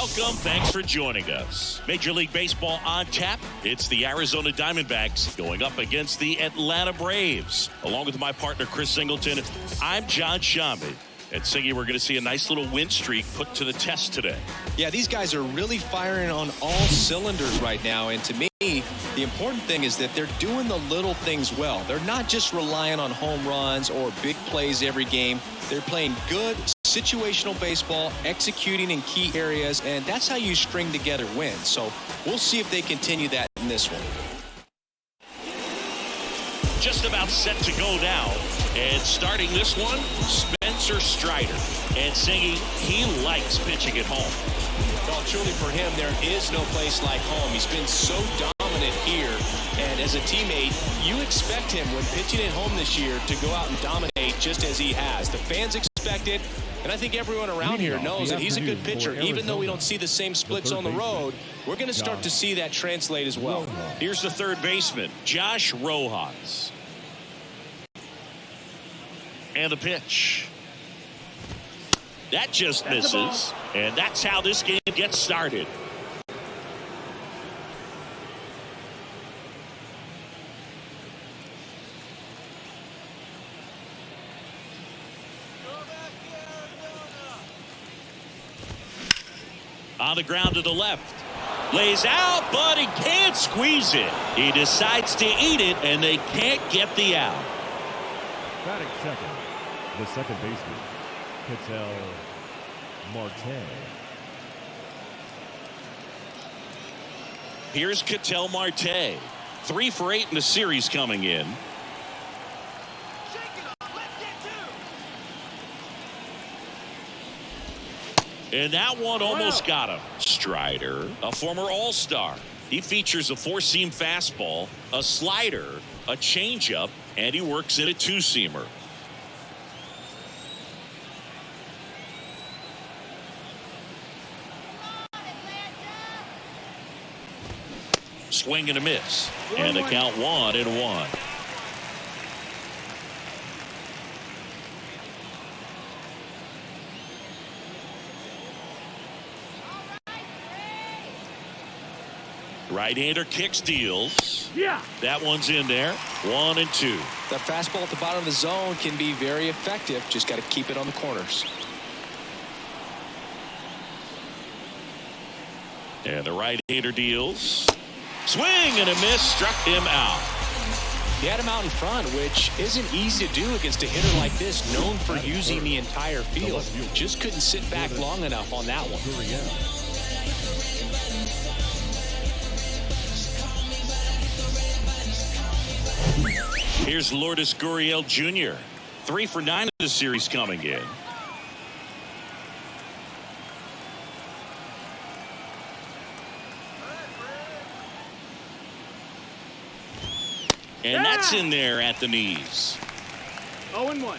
Welcome. Thanks for joining us. Major League Baseball on tap. It's the Arizona Diamondbacks going up against the Atlanta Braves. Along with my partner, Chris Singleton, I'm John Shammy. And Singy, we're going to see a nice little win streak put to the test today. Yeah, these guys are really firing on all cylinders right now. And to me, the important thing is that they're doing the little things well. They're not just relying on home runs or big plays every game. They're playing good situational baseball, executing in key areas, and that's how you string together wins. So we'll see if they continue that in this one. Just about set to go now. And starting this one, Spencer Strider. And Singy, he likes pitching at home. Well, truly for him, there is no place like home. He's been so dominant here. And as a teammate, you expect him when pitching at home this year to go out and dominate just as he has. The fans expect it. And I think everyone around here knows that he's a good pitcher. Even though we don't see the same splits on the road, we're going to start to see that translate as well. Here's the third baseman, Josh Rojas. And the pitch. That just misses. And that's how this game gets started. On the ground to the left. Lays out, but he can't squeeze it. He decides to eat it, and they can't get the out. Batting second, the second baseman, Ketel Marte. Here's Ketel Marte. 3 for 8 in the series coming in. And that one almost got him. Strider, a former All-Star. He features a 4-seam fastball, a slider, a changeup, and he works in a 2-seamer. Swing and a miss. And the count 1-1. Right-hander kicks, deals. Yeah. That one's in there. 1-2. The fastball at the bottom of the zone can be very effective. Just got to keep it on the corners. And the right-hander deals. Swing and a miss, struck him out. He had him out in front, which isn't easy to do against a hitter like this, known for using the entire field. Just couldn't sit back long enough on that one. Here's Lourdes Gurriel Jr. 3 for 9 of the series coming in. And that's in there at the knees. 0-1.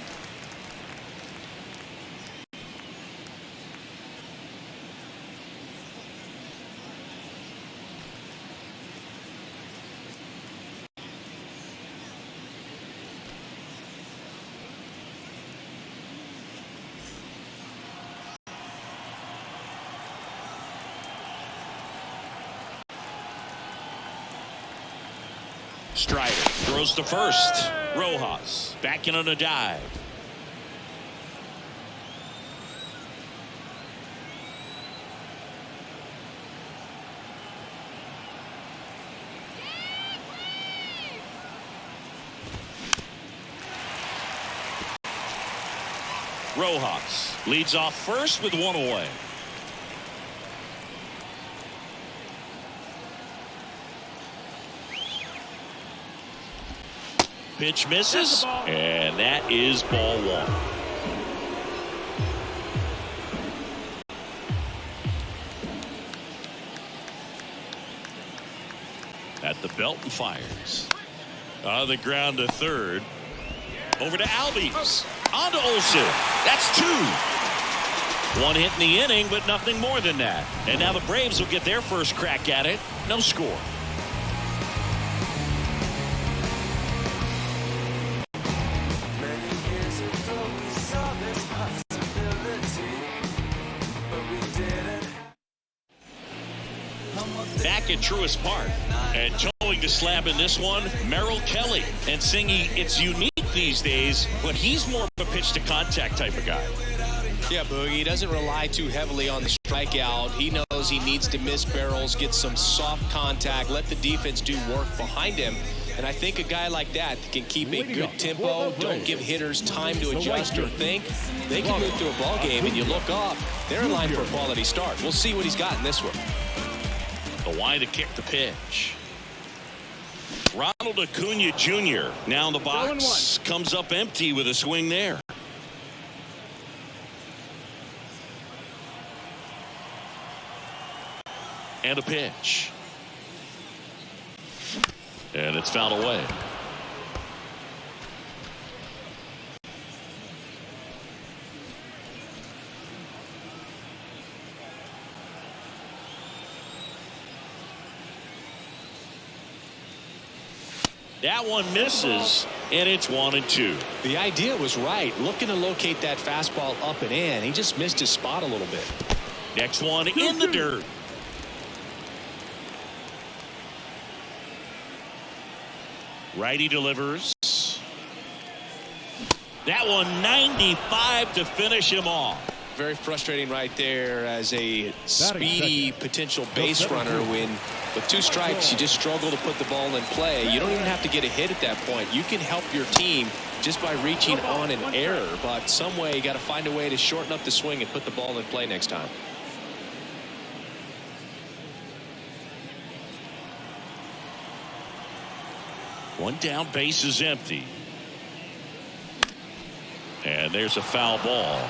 Strider throws to first. Rojas back in on a dive. Rojas leads off first with 1 away. Pitch misses, and that is ball 1. At the belt and fires. On the ground to third. Over to Albies. On to Olsen. That's 2. 1 hit in the inning, but nothing more than that. And now the Braves will get their first crack at it. No score. back at Truist Park. And towing the slab in this one, Merrill Kelly. And Singy, it's unique these days, but he's more of a pitch-to-contact type of guy. Yeah, Boogie, he doesn't rely too heavily on the strikeout. He knows he needs to miss barrels, get some soft contact, let the defense do work behind him. And I think a guy like that can keep a good tempo, don't give hitters time to adjust or think. They can move through a ball game, and you look up, they're in line for a quality start. We'll see what he's got in this one. The wide to kick the pitch. Ronald Acuna Jr. now in the box. Comes up empty with a swing there. And a pitch. And it's fouled away. That one misses, and it's 1-2. The idea was right. Looking to locate that fastball up and in. He just missed his spot a little bit. Next one in the dirt. Righty delivers. That one 95 to finish him off. Very frustrating right there as a speedy potential base runner when with 2 strikes you just struggle to put the ball in play. You don't even have to get a hit at that point. You can help your team just by reaching on an error, but some way you got to find a way to shorten up the swing and put the ball in play next time. One down, base is empty. And there's a foul ball.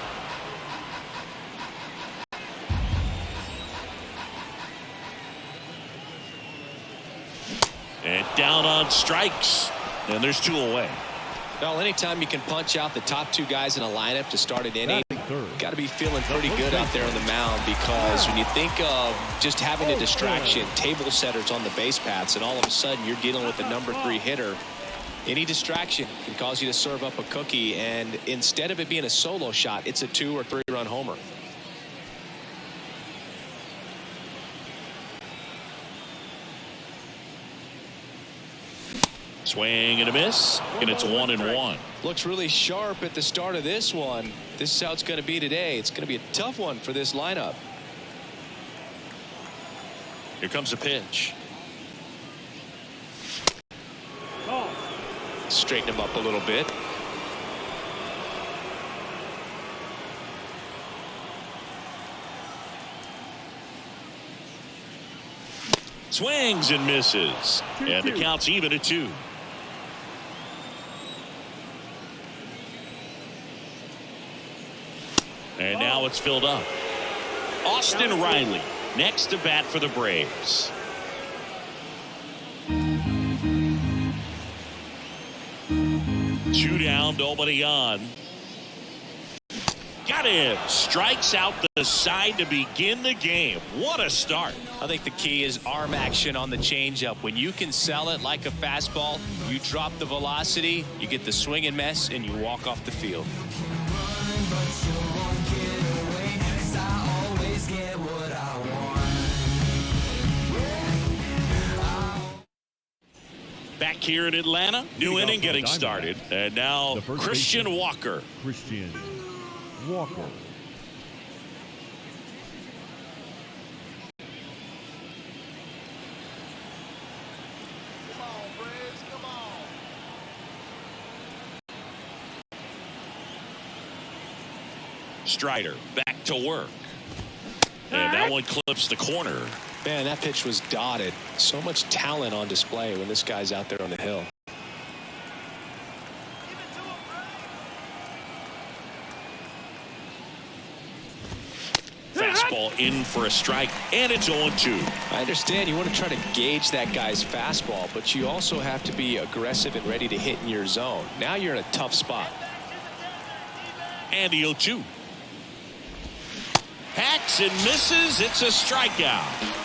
And down on strikes. And there's 2 away. Well, anytime you can punch out the top 2 guys in a lineup to start an inning, got to be feeling pretty good out there on the mound, because when you think of just having a distraction, table setters on the base paths, and all of a sudden you're dealing with the number 3 hitter, any distraction can cause you to serve up a cookie, and instead of it being a solo shot, it's a 2 or 3 run homer. Swing and a miss, and it's 1-1. Looks really sharp at the start of this one. This is how it's going to be today. It's going to be a tough one for this lineup. Here comes a pitch. Straighten him up a little bit. Swings and misses, and the count's even at 2. And now it's filled up. Austin Riley next to bat for the Braves. Two down, nobody on. Got him. Strikes out the side to begin the game. What a start. I think the key is arm action on the changeup. When you can sell it like a fastball, you drop the velocity, you get the swing and miss, and you walk off the field. Back here in Atlanta, new inning getting started. And now Christian Walker. Christian Walker. Strider back to work. And that one clips the corner. Man, that pitch was dotted. So much talent on display when this guy's out there on the hill. Fastball in for a strike, and it's 0-2. I understand you want to try to gauge that guy's fastball, but you also have to be aggressive and ready to hit in your zone. Now you're in a tough spot. And the 0-2. Hacks and misses. It's a strikeout.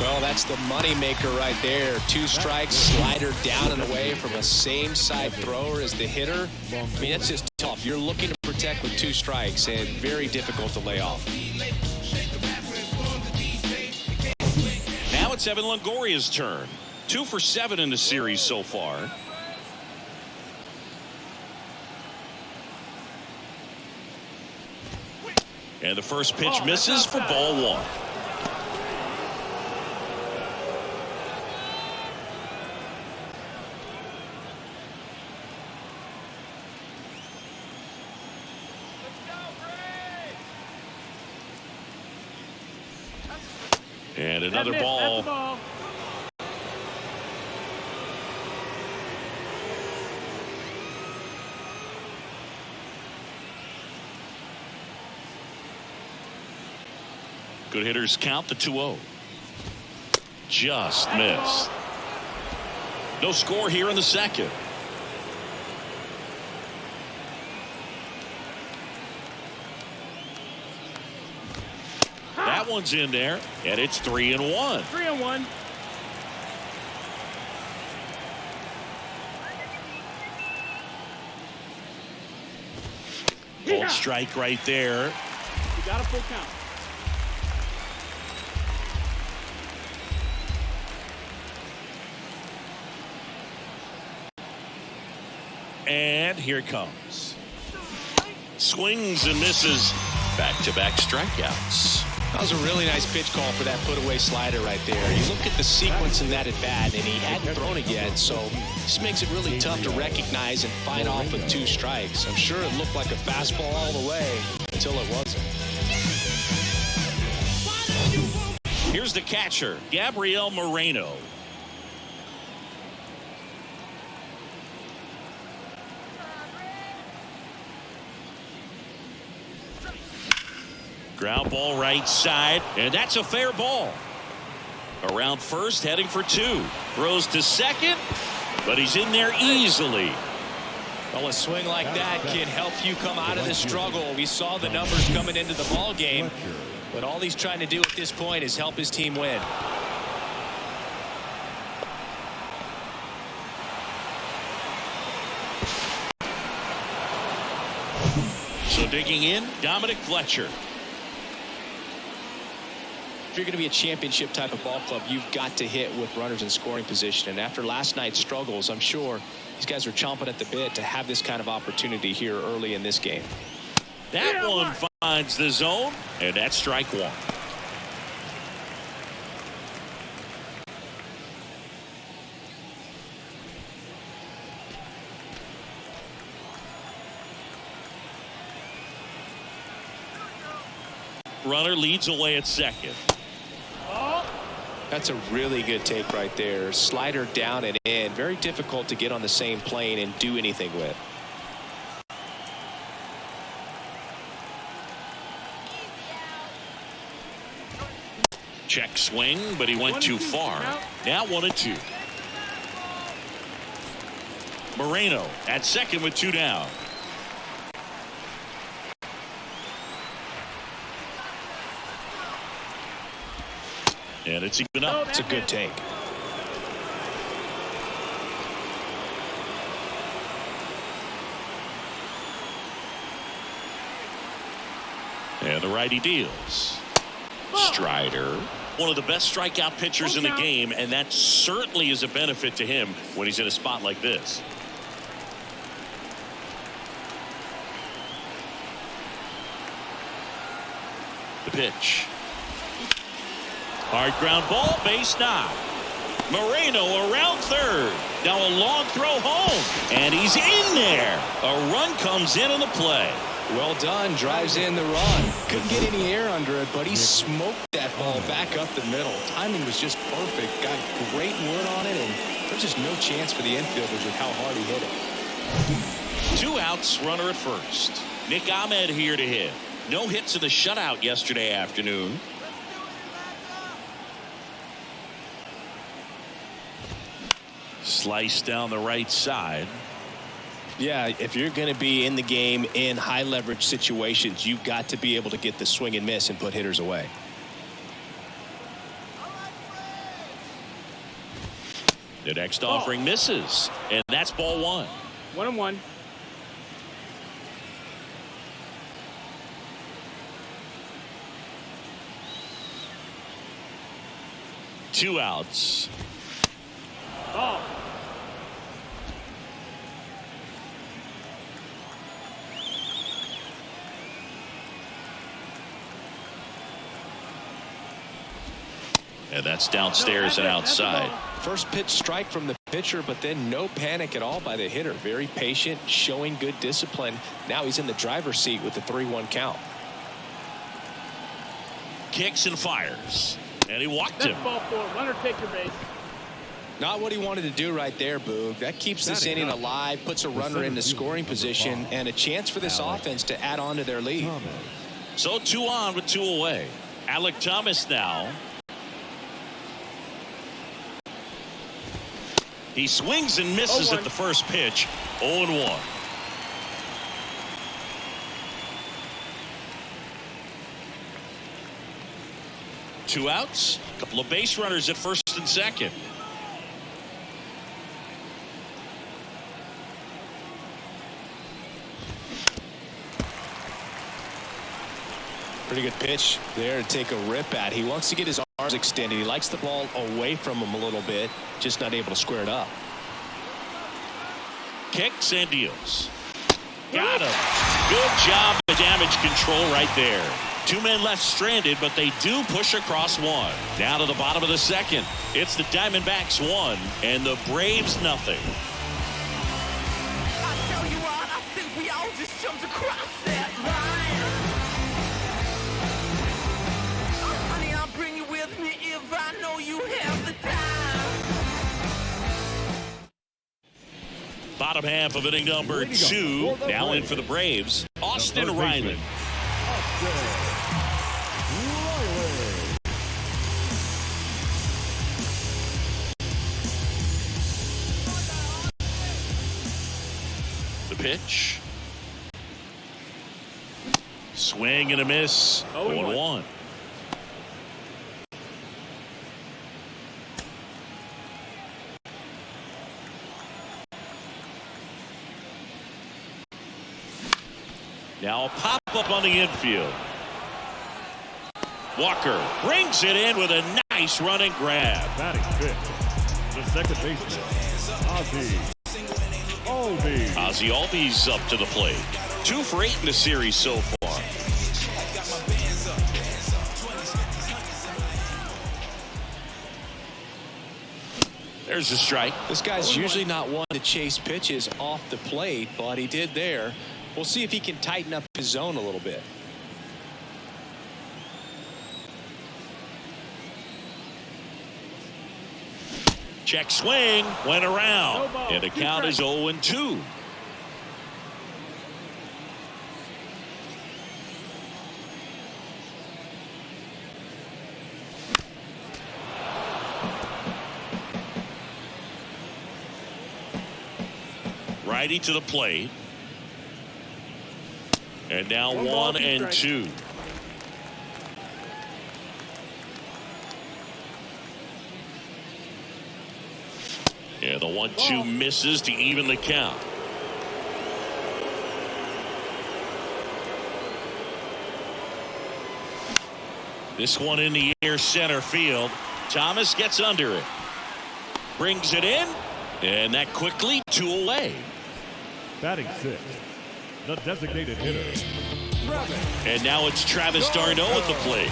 Well, that's the money maker right there. 2 strikes, slider down and away from a same side thrower as the hitter. I mean, that's just tough. You're looking to protect with 2 strikes, and very difficult to lay off. it's Evan Longoria's turn. 2 for 7 in the series so far. And the first pitch misses for ball 1. And another ball. Good hitters count the 2-0. Just missed. No score here in the second. That one's in there, and it's 3-1. 3-1. Full strike right there. You got a full count. And here it comes. Swings and misses. Back-to-back strikeouts. That was a really nice pitch call for that put-away slider right there. You look at the sequence in that at-bat, and he hadn't thrown it yet, so this makes it really tough to recognize and fight off with 2 strikes. I'm sure it looked like a fastball all the way until it wasn't. Here's the catcher, Gabriel Moreno. Ground ball right side, and that's a fair ball. Around first, heading for 2. Throws to second, but he's in there easily. Well, a swing like that can help you come out of the struggle. We saw the numbers coming into the ball game, but all he's trying to do at this point is help his team win. So digging in, Dominic Fletcher. If you're going to be a championship type of ball club, you've got to hit with runners in scoring position. And after last night's struggles, I'm sure these guys are chomping at the bit to have this kind of opportunity here early in this game. That one finds the zone, and that's strike 1. Runner leads away at second. That's a really good take right there. Slider down and in. Very difficult to get on the same plane and do anything with. Check swing, but he went too far. Now 1-2. Moreno at second with 2 down. And it's even up. It's a good take. And the righty deals. Strider, one of the best strikeout pitchers in the game, and that certainly is a benefit to him when he's in a spot like this. The pitch. Hard ground ball, base knock. Moreno around third. Now a long throw home, and he's in there. A run comes in on the play. Well done. Drives in the run. Couldn't get any air under it, but he smoked that ball back up the middle. Timing was just perfect. Got great wood on it, and there's just no chance for the infielders with how hard he hit it. 2 outs, runner at first. Nick Ahmed here to hit. No hits in the shutout yesterday afternoon. Slice down the right side. Yeah, if you're going to be in the game in high leverage situations, you've got to be able to get the swing and miss and put hitters away. The next offering misses, and that's ball 1. 1-1. 2 outs. Oh. And that's downstairs and outside. First pitch strike from the pitcher, but then no panic at all by the hitter. Very patient, showing good discipline. Now he's in the driver's seat with the 3-1 count. Kicks and fires. And he walked him. Ball 4. Runner take your base. Not what he wanted to do right there, Boog. That keeps this inning alive, puts a runner in the scoring position, and a chance for this offense to add on to their lead. So 2 on with 2 away. Alec Thomas now. He swings and misses at the first pitch. 0-1. Two outs. A couple of base runners at first and second. Pretty good pitch there to take a rip at. He wants to get his arms extended. He likes the ball away from him a little bit, just not able to square it up. Kicks and deals. Got him. Good job of damage control right there. 2 men left stranded, but they do push across 1. Down to the bottom of the second. It's the Diamondbacks 1 and the Braves nothing. I tell you what, I think we all just jumped across that line. Oh, honey, I'll bring you with me if I know you have the time. Bottom half of inning number 2. Now in for the Braves. Austin Riley. The pitch. Swing and a miss. 0-1. Now a pop-up on the infield. Walker brings it in with a nice running grab. Batting fifth, the second baseman, Ozzie Albies up to the plate. 2 for 8 in the series so far. There's a strike. This guy's usually not one to chase pitches off the plate, but he did there. We'll see if he can tighten up his zone a little bit. Check swing, went around, and the count is 0-2. Righty to the plate. And now 1-2. Yeah, the 1-2 misses to even the count. This one in the air center field. Thomas gets under it. Brings it in. And that quickly 2 away. batting sixth, the designated hitter. And now it's Travis d'Arnaud at the plate.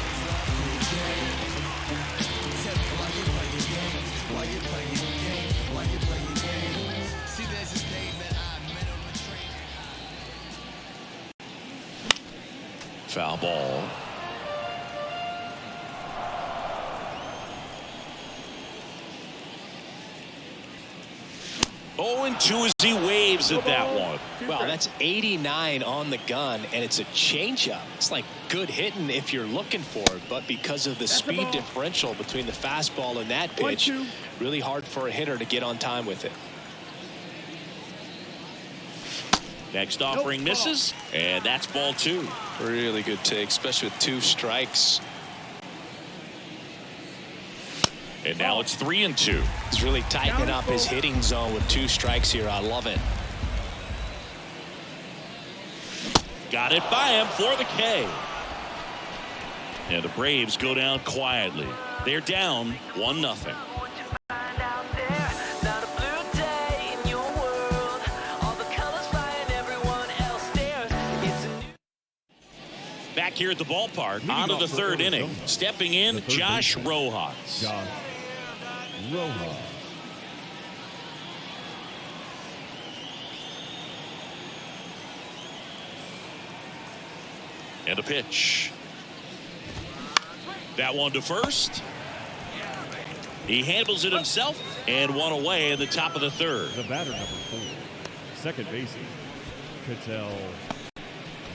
Foul ball. Oh, and 2 as he waves at that one. Well, that's 89 on the gun, and it's a changeup. It's like good hitting if you're looking for it, but because of the speed differential between the fastball and that pitch, really hard for a hitter to get on time with it. Next offering misses, and that's ball 2. Really good take, especially with 2 strikes. And now it's 3-2. He's really tightening up his hitting zone with 2 strikes here. I love it. Got it by him for the K. And the Braves go down quietly. They're down 1-0. Back here at the ballpark, on to the third inning. Stepping in, Josh Rojas. Josh Rojas. And a pitch. That one to first. He handles it himself and one away in the top of the third. The batter, number 4, second baseman, Ketel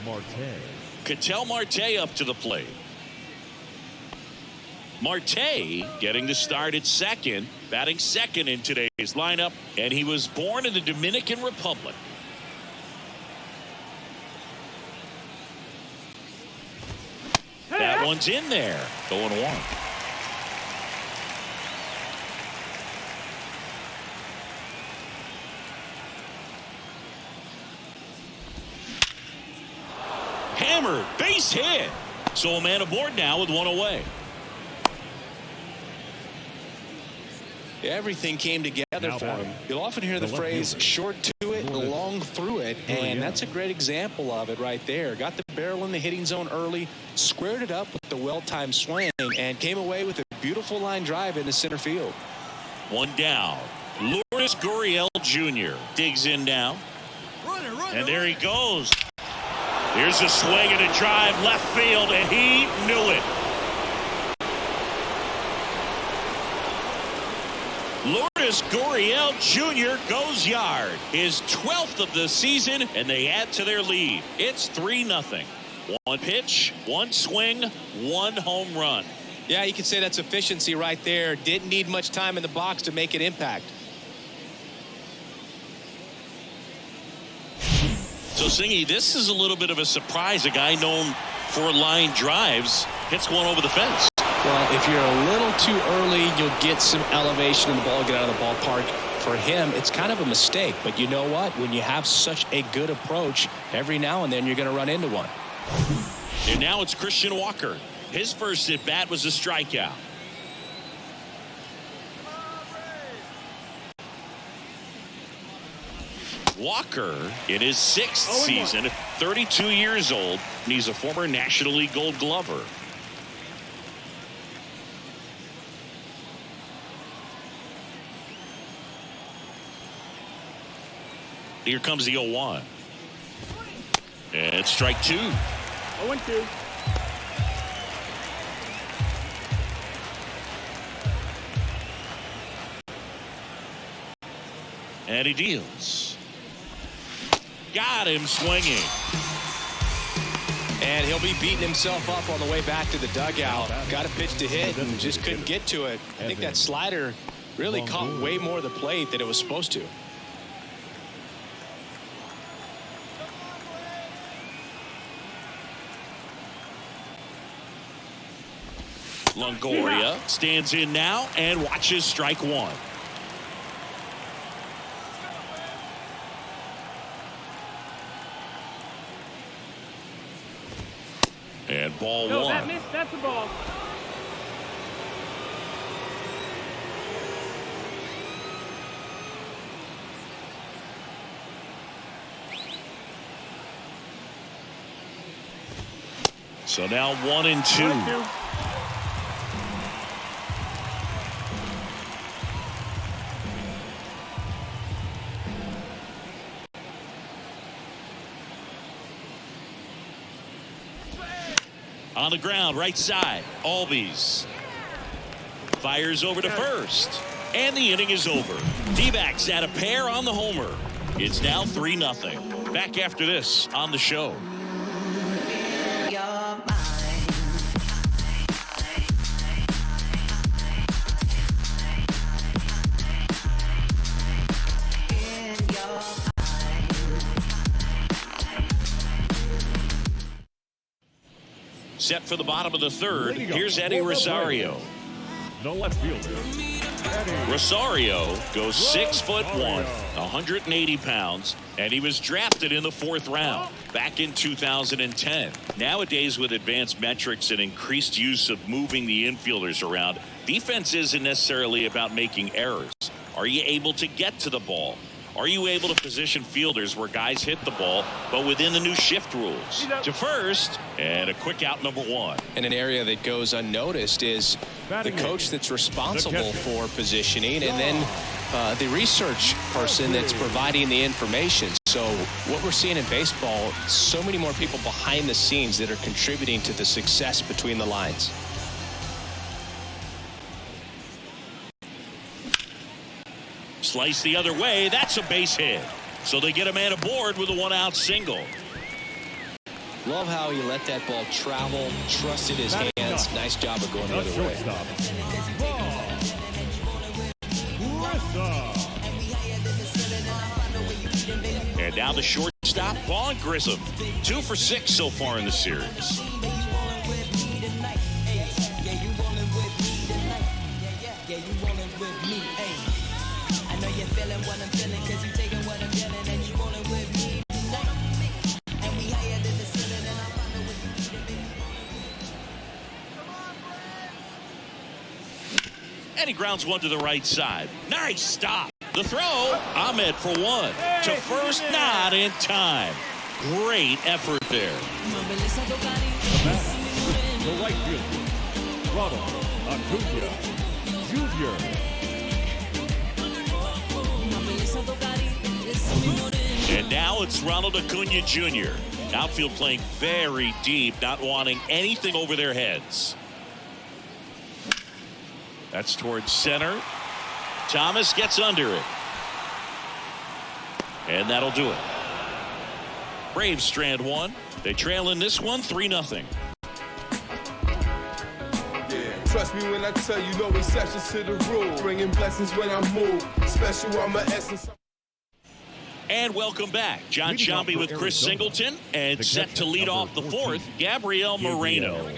Marte. Ketel Marte up to the plate. Marte getting the start at second, batting second in today's lineup, and he was born in the Dominican Republic. That one's in there. 0-1. Hammered, base hit. So a man aboard now with one away. Everything came together for him. You'll often hear the phrase short to it, long through it, and that's a great example of it right there. Got the barrel in the hitting zone early, squared it up with the well-timed swing, and came away with a beautiful line drive into center field. One down. Lourdes Gurriel Jr. digs in now. And there he goes. Here's a swing and a drive left field, and he knew it. Lourdes Gurriel Jr. goes yard. His 12th of the season, and they add to their lead. It's 3-0. One pitch, one swing, one home run. Yeah, you can say that's efficiency right there. Didn't need much time in the box to make an impact. So, Singy, this is a little bit of a surprise. A guy known for line drives hits one over the fence. Well, if you're a little too early, you'll get some elevation and the ball get out of the ballpark. For him, it's kind of a mistake. But you know what? When you have such a good approach, every now and then you're going to run into one. And now it's Christian Walker. His first at bat was a strikeout. Walker in his 6th season, 32 years old, and he's a former National League Gold Glover. Here comes the 0-1. And it's strike 2. 0-2. And he deals. Got him swinging. And he'll be beating himself up on the way back to the dugout. Got a pitch to hit and just couldn't get to it. I think that slider really caught way more of the plate than it was supposed to. Longoria stands in now and watches strike 1. And ball 1. That missed. That's a ball. So now 1-2. On the ground, right side, Albies fires over to first, and the inning is over. D-backs add a pair on the homer. It's now 3-0. Back after this on the show. Set for the bottom of the third. Here's Eddie Rosario. No left fielder. Rosario goes 6'1", 180 pounds, and he was drafted in the 4th round back in 2010. Nowadays, with advanced metrics and increased use of moving the infielders around, Defense isn't necessarily about making errors. Are you able to get to the ball? Are you able to position fielders where guys hit the ball, but within the new shift rules? To first, and a quick out, number 1. And an area that goes unnoticed is the coach that's responsible for positioning, and then the research person that's providing the information. So what we're seeing in baseball, so many more people behind the scenes that are contributing to the success between the lines. Slice the other way. That's a base hit. So they get a man aboard with a 1-out single. Love how he let that ball travel, trusted his hands. Nice job of going the other way. And now the shortstop, Vaughn Grissom. 2 for 6 so far in the series. And he grounds one to the right side. Nice stop. The throw, Ahmed for 1. To first, not in time. Great effort there. The right fielder, Ronald Acuna Jr. And now it's Ronald Acuna Jr. Outfield playing very deep, not wanting anything over their heads. That's towards center. Thomas gets under it. And that'll do it. Braves strand 1. They trail in this one 3-0. Trust me when I tell you, no exceptions to the rule. Bringing blessings when I move. Special on my essence. And welcome back. John Sciambi with Chris Singleton. And set to lead off the 4th, Gabriel Moreno.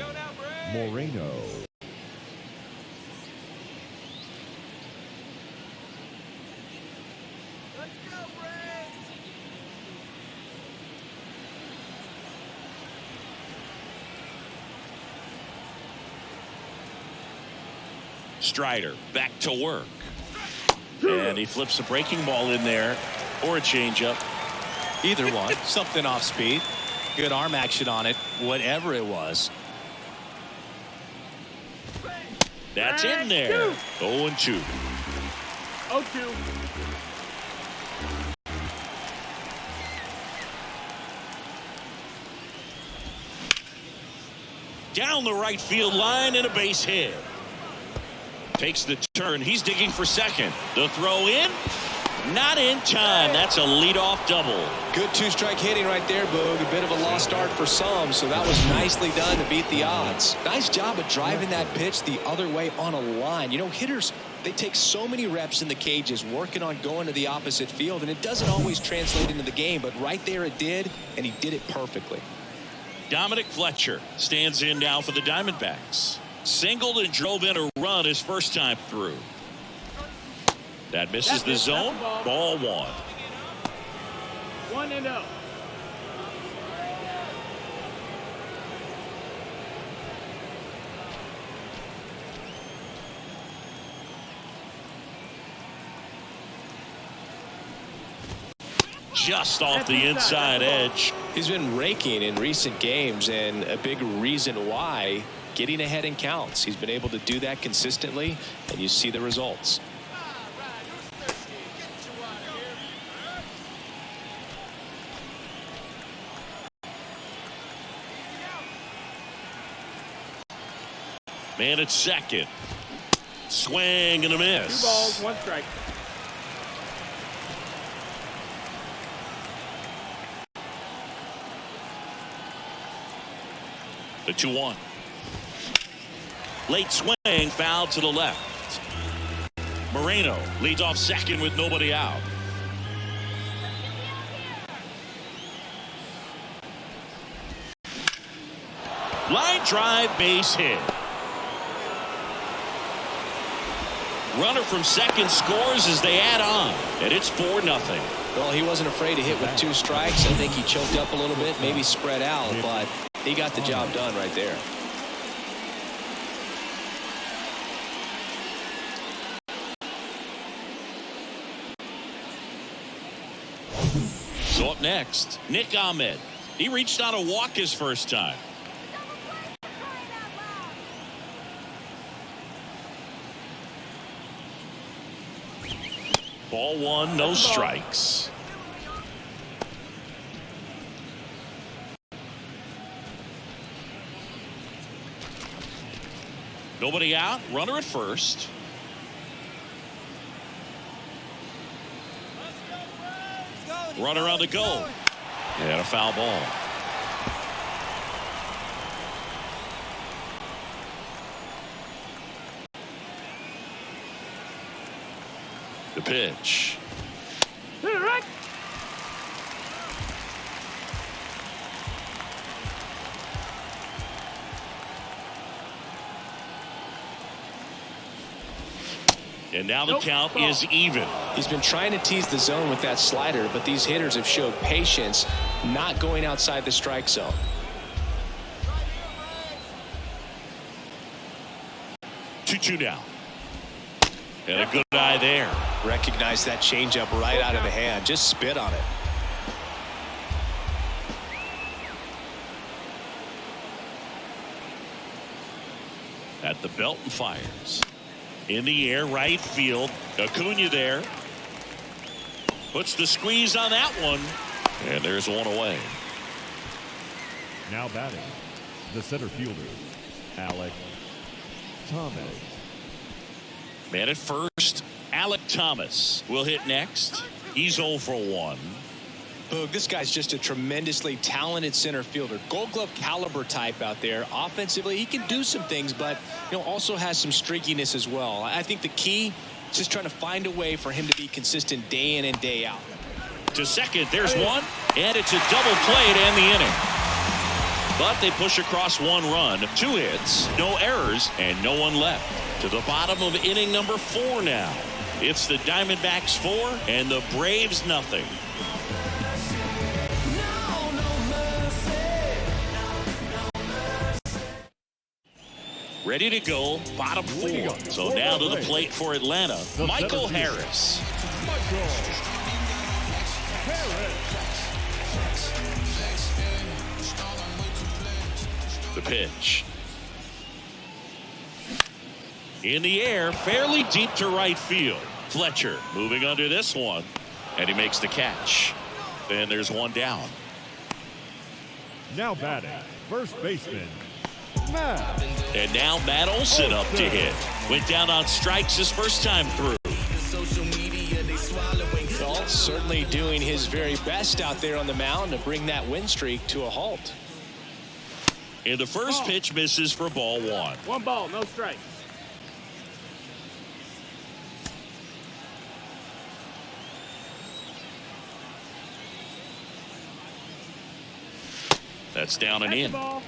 Strider back to work. And he flips a breaking ball in there, or a changeup. Either one. Something off speed. Good arm action on it, whatever it was. That's in there. 0-2. 0-2. Down the right field line and a base hit. Takes the turn. He's digging for second. The throw in. Not in time. That's a leadoff double. Good 2-strike hitting right there, Boog. A bit of a lost start for some, so that was nicely done to beat the odds. Nice job of driving that pitch the other way on a line. You know, hitters, they take so many reps in the cages working on going to the opposite field, and it doesn't always translate into the game, but right there it did, and he did it perfectly. Dominic Fletcher stands in now for the Diamondbacks. Singled and drove in a run his first time through. That misses the zone. Ball 1. 1-0. Just off the inside edge. He's been raking in recent games, and a big reason why, getting ahead in counts. He's been able to do that consistently, and you see the results. Man at second. Swing and a miss. 2 balls, 1 strike. The 2-1. Late swing, foul to the left. Moreno leads off second with nobody out. Line drive, base hit. Runner from second scores as they add on, and it's 4-0. Well, he wasn't afraid to hit with 2 strikes. I think he choked up a little bit, maybe spread out, but he got the job done right there. So up next, Nick Ahmed. He reached on a walk his first time. Ball one, no strikes. Nobody out, runner at first. Runner on the go. And a foul ball. The pitch. And now the count is even. He's been trying to tease the zone with that slider, but these hitters have showed patience, not going outside the strike zone. 2-2 now. And a good eye there. Recognize that changeup right out of the hand. Just spit on it. At the belt and fires. In the air, right field. Acuna there. Puts the squeeze on that one. And there's one away. Now batting, the center fielder, Alec Thomas. Man at first, Alec Thomas will hit next. He's 0 for 1. Boog, this guy's just a tremendously talented center fielder. Gold Glove caliber type out there. Offensively, he can do some things, but also has some streakiness as well. I think the key is just trying to find a way for him to be consistent day in and day out. To second, there's one, and it's a double play to end the inning. But they push across 1 run, 2 hits, no errors, and no one left. To the bottom of inning number 4 now. It's the Diamondbacks 4 and the Braves nothing. Ready to go, bottom 4. So now to the plate for Atlanta, Michael Harris. The pitch. In the air, fairly deep to right field. Fletcher moving under this one, and he makes the catch. And there's one down. Now batting, first baseman, Matt. And now Matt Olson up to hit. Went down on strikes his first time through. Well, certainly doing his very best out there on the mound to bring that win streak to a halt. And the first pitch misses for ball 1. 1 ball, no strikes. That's down and in. Ball.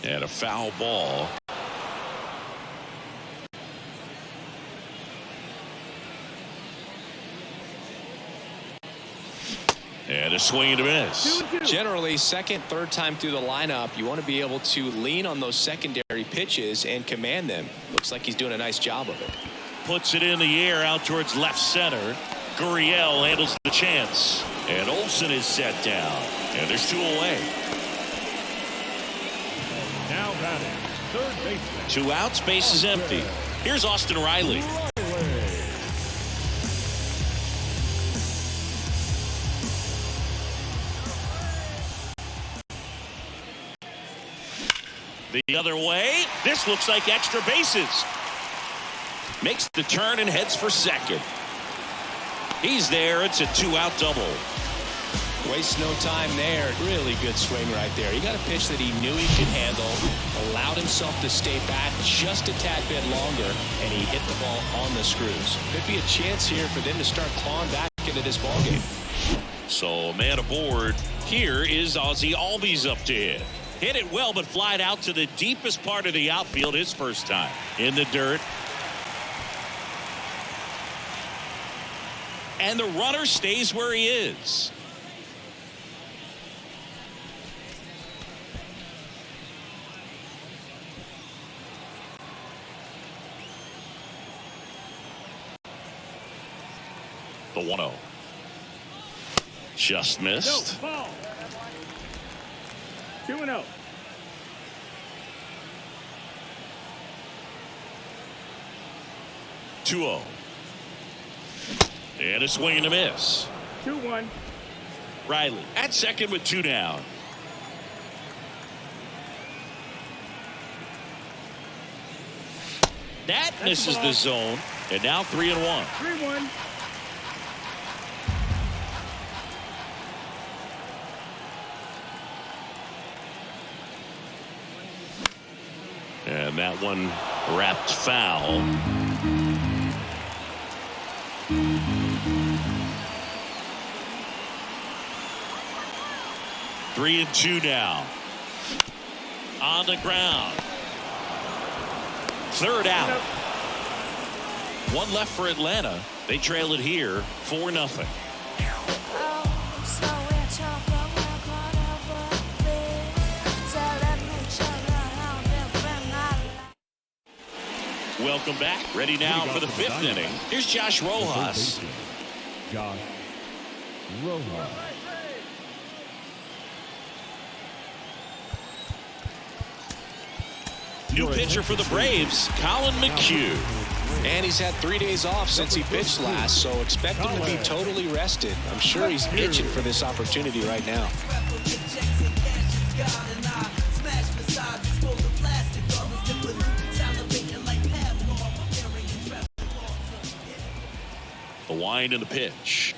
And a foul ball. And a swing and a miss. Generally, second, third time through the lineup, you want to be able to lean on those secondary pitches and command them. Looks like he's doing a nice job of it. Puts it in the air out towards left center. Gurriel handles the chance. And Olson is set down. And there's 2 away. Now batting, third baseman. 2 outs, base is empty. Here's Austin Riley. The other way. This looks like extra bases. Makes the turn and heads for second. He's there. It's a 2-out double. Wastes no time there. Really good swing right there. He got a pitch that he knew he could handle, allowed himself to stay back just a tad bit longer, and he hit the ball on the screws. Could be a chance here for them to start clawing back into this ballgame. So a man aboard. Here is Ozzie Albies up to hit. Hit it well, but flied out to the deepest part of the outfield his first time. In the dirt. And the runner stays where he is. The 1-0. Just missed. No, ball. 2-0. Two-0. And a swing and a miss. 2-1. Riley at second with 2 down. That misses the zone. And now 3-1. 3-1. And that one wrapped foul. Three and 2 now. On the ground. Third out. One left for Atlanta. They trail it here 4-0. Welcome back. Ready now for the 5th inning. Here's Josh Rojas. Josh Rojas. New pitcher for the Braves, Colin McHugh. And he's had 3 days off since he pitched last, so expect him to be totally rested. I'm sure he's itching for this opportunity right now. The wind and the pitch.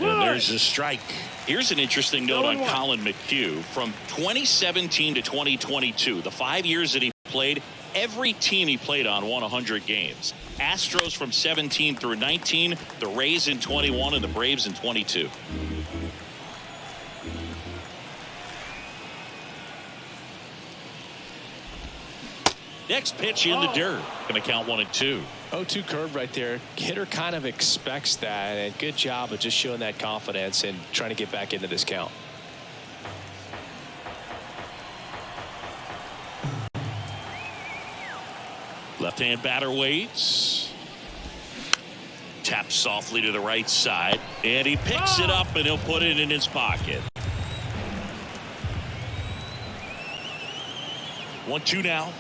And there's a strike. Here's an interesting note on Colin McHugh. From 2017 to 2022, the 5 years that he played, every team he played on won 100 games. Astros from 17 through 19, the Rays in 21, and the Braves in 22. Next pitch in the dirt. Going to count 1-2. 0-2 curve right there. Hitter kind of expects that, and good job of just showing that confidence and trying to get back into this count. Left-hand batter waits. Taps softly to the right side, and he picks it up, and he'll put it in his pocket. 1-2 now.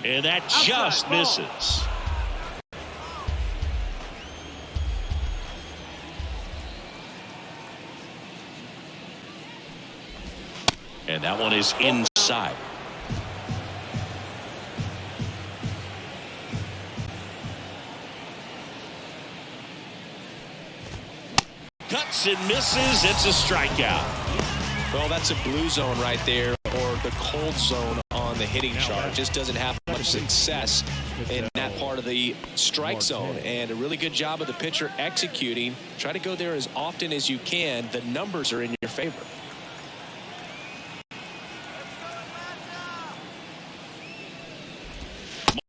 And that just misses. And that one is inside. Cuts and misses. It's a strikeout. Well, that's a blue zone right there, or the cold zone on the hitting chart. Just doesn't have much success in that part of the strike zone, and a really good job of the pitcher executing. Try to go there as often as you can. The numbers are in your favor.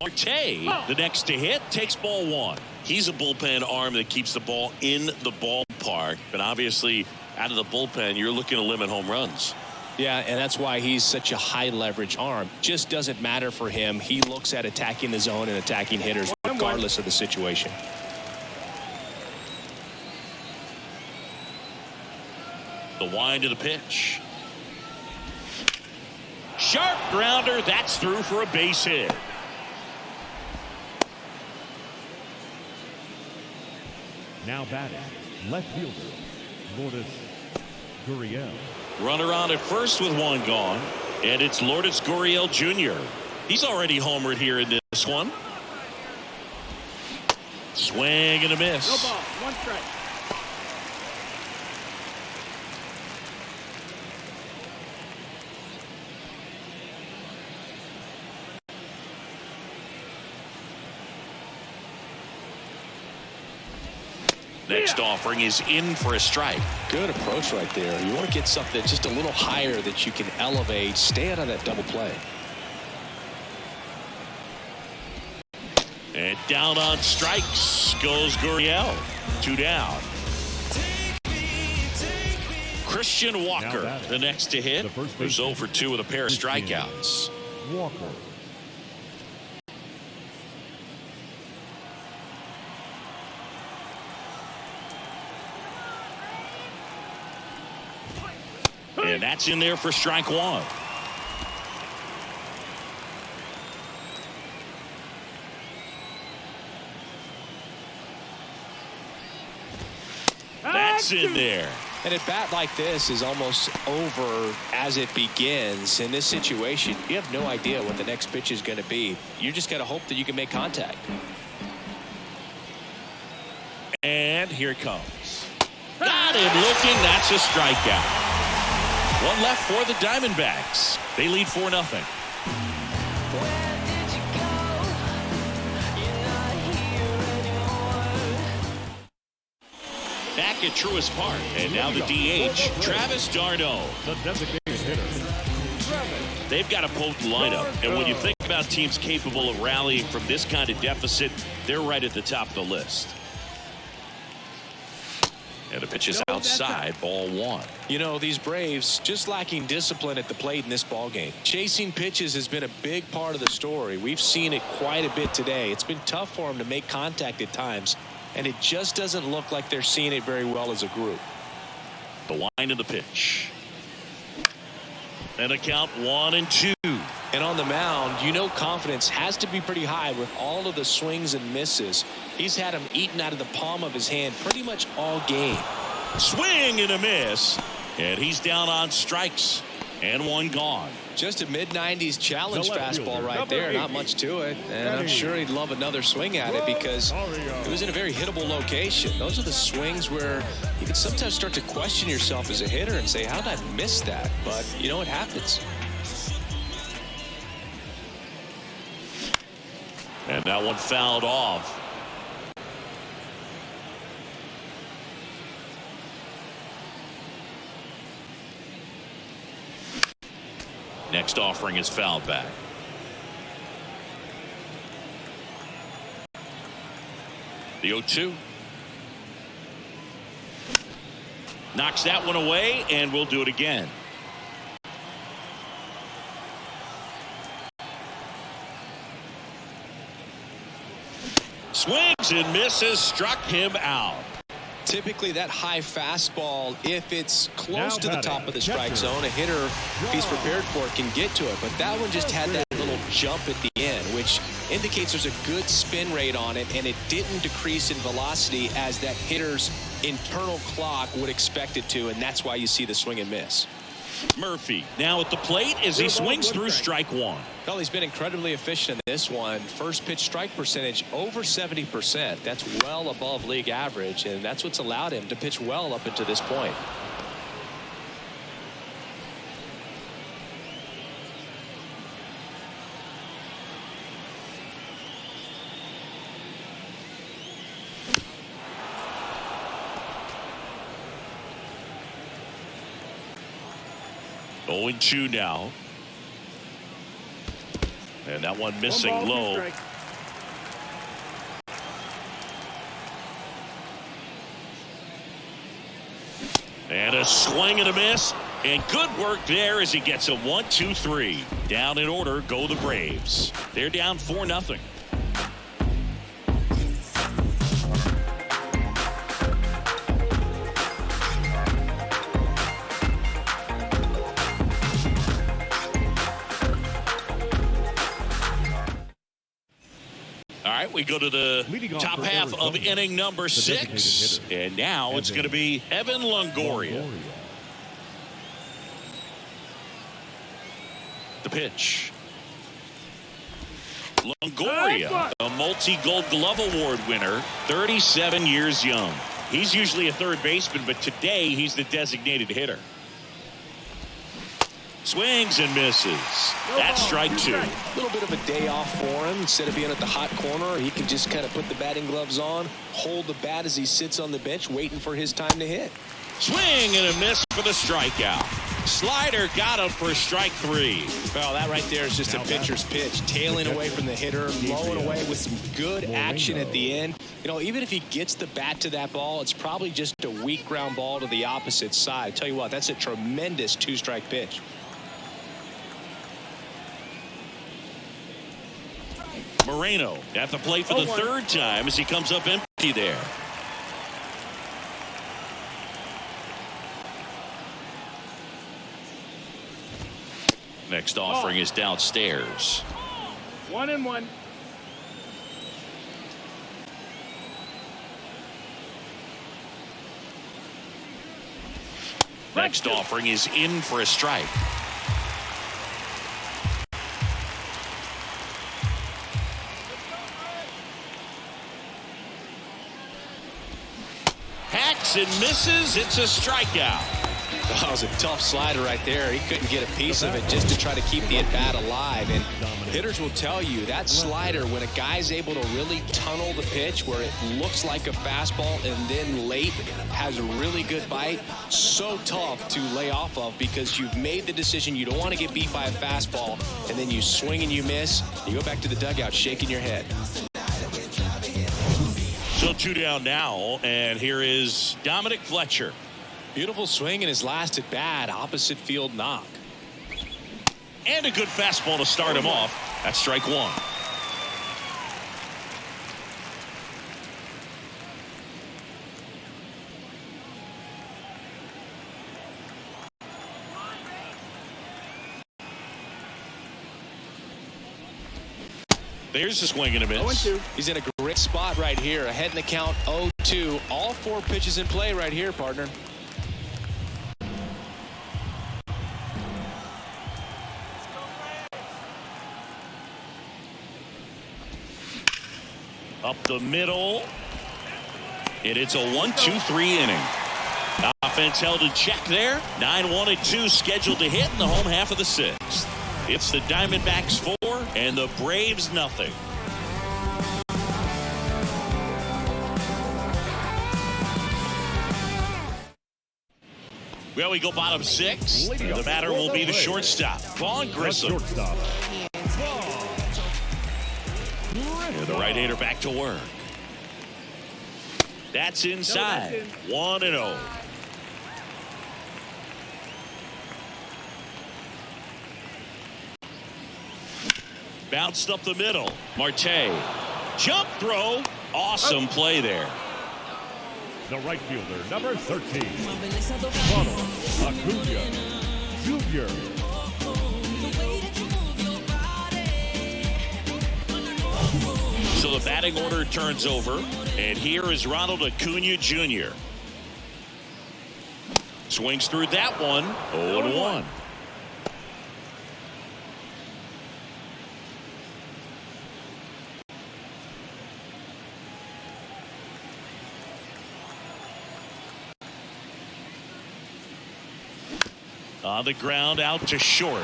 Marte, the next to hit, takes ball 1. He's a bullpen arm that keeps the ball in the ballpark, but obviously out of the bullpen, you're looking to limit home runs. Yeah, and that's why he's such a high leverage arm. Just doesn't matter for him. He looks at attacking the zone and attacking hitters regardless of the situation. The wind of the pitch. Sharp grounder. That's through for a base hit. Now batting, left fielder, Lourdes Gurriel. Runner on at first with one gone, and it's Lourdes Gurriel Jr. He's already homered here in this one. Swing and a miss. No ball. 1 strike. Next offering is in for a strike. Good approach right there. You want to get something just a little higher that you can elevate. Stay out of that double play. And down on strikes goes Gurriel. 2 down. Christian Walker, the next to hit, was 0 for 2 with a pair of strikeouts. Walker. And that's in there for strike one. That's in there. And a bat like this is almost over as it begins. In this situation, you have no idea what the next pitch is going to be. You just got to hope that you can make contact. And here it comes. Got him looking. That's a strikeout. One left for the Diamondbacks. They lead 4-0. Back at Truist Park, and now the DH, Travis d'Arnaud. The designated hitter. They've got a potent lineup, and when you think about teams capable of rallying from this kind of deficit, they're right at the top of the list. And the pitch is outside, ball one. You know, these Braves just lacking discipline at the plate in this ballgame. Chasing pitches has been a big part of the story. We've seen it quite a bit today. It's been tough for them to make contact at times, and it just doesn't look like they're seeing it very well as a group. The line of the pitch. And a count 1-2. And on the mound, you know confidence has to be pretty high with all of the swings and misses. He's had them eaten out of the palm of his hand pretty much all game. Swing and a miss. And he's down on strikes. And one gone. Just a mid-90s challenge fastball right there. Not much to it. And I'm sure he'd love another swing at it because it was in a very hittable location. Those are the swings where you can sometimes start to question yourself as a hitter and say, how did I miss that? But, you know, it happens. And that one fouled off. Next offering is fouled back. The 0-2. Knocks that one away, and we'll do it again. Swings and misses, struck him out. Typically that high fastball, if it's close to the top of the strike zone, a hitter, if he's prepared for it, can get to it. But that one just had that little jump at the end, which indicates there's a good spin rate on it, and it didn't decrease in velocity as that hitter's internal clock would expect it to, and that's why you see the swing and miss. Murphy now at the plate as he swings through strike one. Well, he's been incredibly efficient in this one. First pitch strike percentage over 70%. That's well above league average, and that's what's allowed him to pitch well up until this point. Oh, 0-2 now. And that one missing low. And a swing and a miss. And good work there as he gets a 1-2-3. Down in order go the Braves. They're down 4-0. We go to the top half of inning number 6, and now it's going to be Evan Longoria. The pitch. Longoria, a multi-Gold Glove Award winner, 37 years young. He's usually a third baseman, but today he's the designated hitter. Swings and misses. That's strike two. A little bit of a day off for him. Instead of being at the hot corner, he can just kind of put the batting gloves on, hold the bat as he sits on the bench, waiting for his time to hit. Swing and a miss for the strikeout. Slider got him for strike 3. Well, that right there is just a pitcher's pitch. Tailing away from the hitter, blowing away with some good action at the end. You know, even if he gets the bat to that ball, it's probably just a weak ground ball to the opposite side. I tell you what, that's a tremendous 2-strike pitch. Moreno at the plate for the third time as he comes up empty there. Next offering is downstairs. 1-1. Next offering is in for a strike. Hacks and misses. It's a strikeout. That was a tough slider right there. He couldn't get a piece of it just to try to keep the at-bat alive. And hitters will tell you that slider, when a guy's able to really tunnel the pitch where it looks like a fastball and then late has a really good bite, so tough to lay off of because you've made the decision you don't want to get beat by a fastball, and then you swing and you miss. You go back to the dugout shaking your head. So 2 down now, and here is Dominic Fletcher. Beautiful swing in his last at bat, opposite field knock. And a good fastball to start him off. That's strike 1. There's a swing and a miss. 0-2. He's in a great spot right here. Ahead in the count 0-2. All 4 pitches in play right here, partner. Up the middle. And it's a 1-2-3 inning. Offense held in check there. 9-1-2 scheduled to hit in the home half of the 6th. It's the Diamondbacks 4 and the Braves nothing. Well, we go bottom 6. The batter will be the shortstop, Vaughn Grissom. Shortstop. And the right-hander back to work. That's inside. 1-0. Bounced up the middle. Marte. Jump throw. Awesome play there. The right fielder, number 13, Ronald Acuna Jr. So the batting order turns over, and here is Ronald Acuna Jr. Swings through that one. 0-1. On the ground, out to short.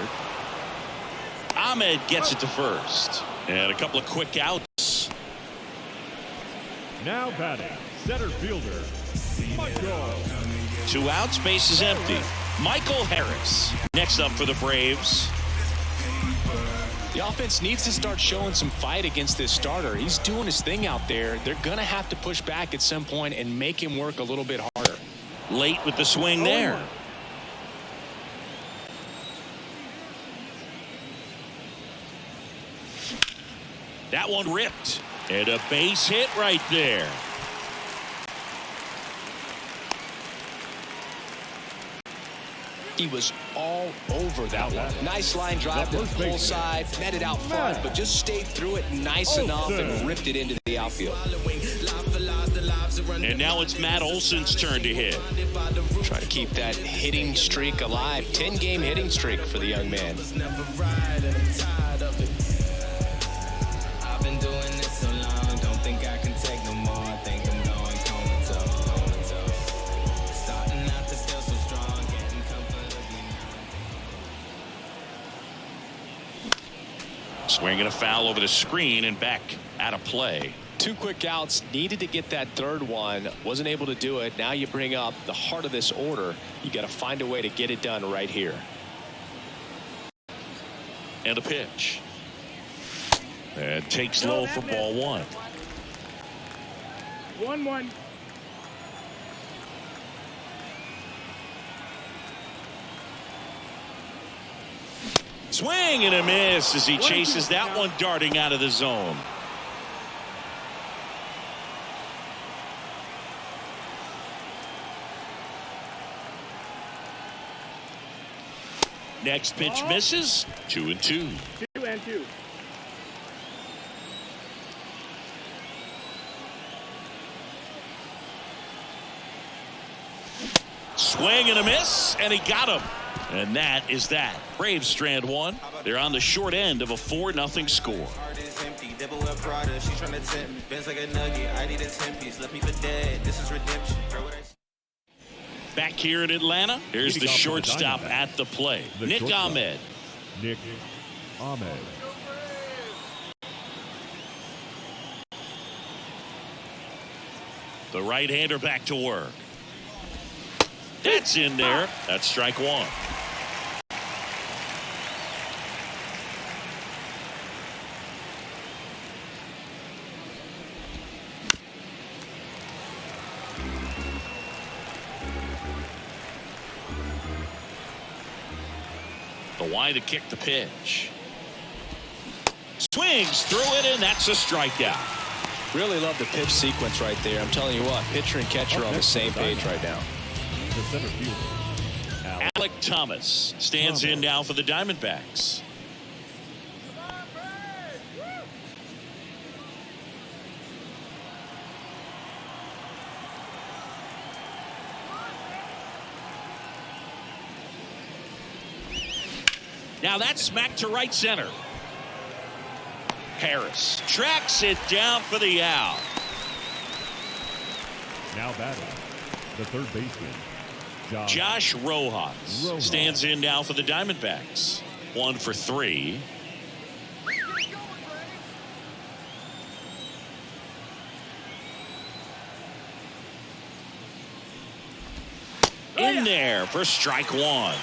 Ahmed gets it to first. And a couple of quick outs. Now batting, center fielder, Michael. 2 outs, base is empty. Michael Harris next up for the Braves. The offense needs to start showing some fight against this starter. He's doing his thing out there. They're going to have to push back at some point and make him work a little bit harder. Late with the swing there. That one ripped. And a base hit right there. He was all over that one. Nice line drive to the pull side, met it out front, but just stayed through it nice enough and ripped it into the outfield. And now it's Matt Olson's turn to hit. Try to keep that hitting streak alive. 10-game hitting streak for the young man. Swinging a foul over the screen and back out of play. 2 quick outs, needed to get that third one, wasn't able to do it. Now you bring up the heart of this order. You got to find a way to get it done right here. And a pitch. And takes low for ball 1. 1-1. Swing and a miss as he chases that one darting out of the zone. Next pitch misses. 2-2. 2-2. Swing and a miss, and he got him. And that is that. Braves strand one. They're on the short end of a 4-0 score. Back here in Atlanta, here's the shortstop at the plate, Nick Ahmed. Nick Ahmed. The right-hander back to work. That's in there. That's strike one. The wide to kick the pitch. Swings through it, and that's a strikeout. Really love the pitch sequence right there. I'm telling you what, pitcher and catcher are on the same page right now. The center fielder, Alec Thomas stands in now for the Diamondbacks. Now that's smacked to right center. Harris tracks it down for the out. now batting, the third baseman, Josh Rojas stands in now for the Diamondbacks. 1 for 3. In there for strike one.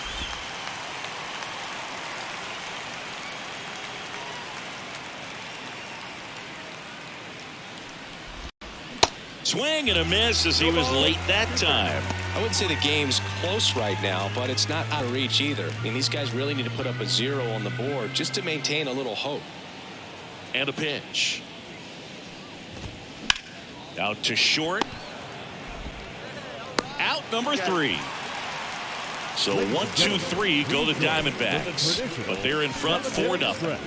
Swing and a miss as he was late that time. I wouldn't say the game's close right now, but it's not out of reach either. I mean, these guys really need to put up a 0 on the board just to maintain a little hope. And a pitch. Out to short. Out number 3. So 1, 2, 3 go the Diamondbacks, but they're in front 4-0.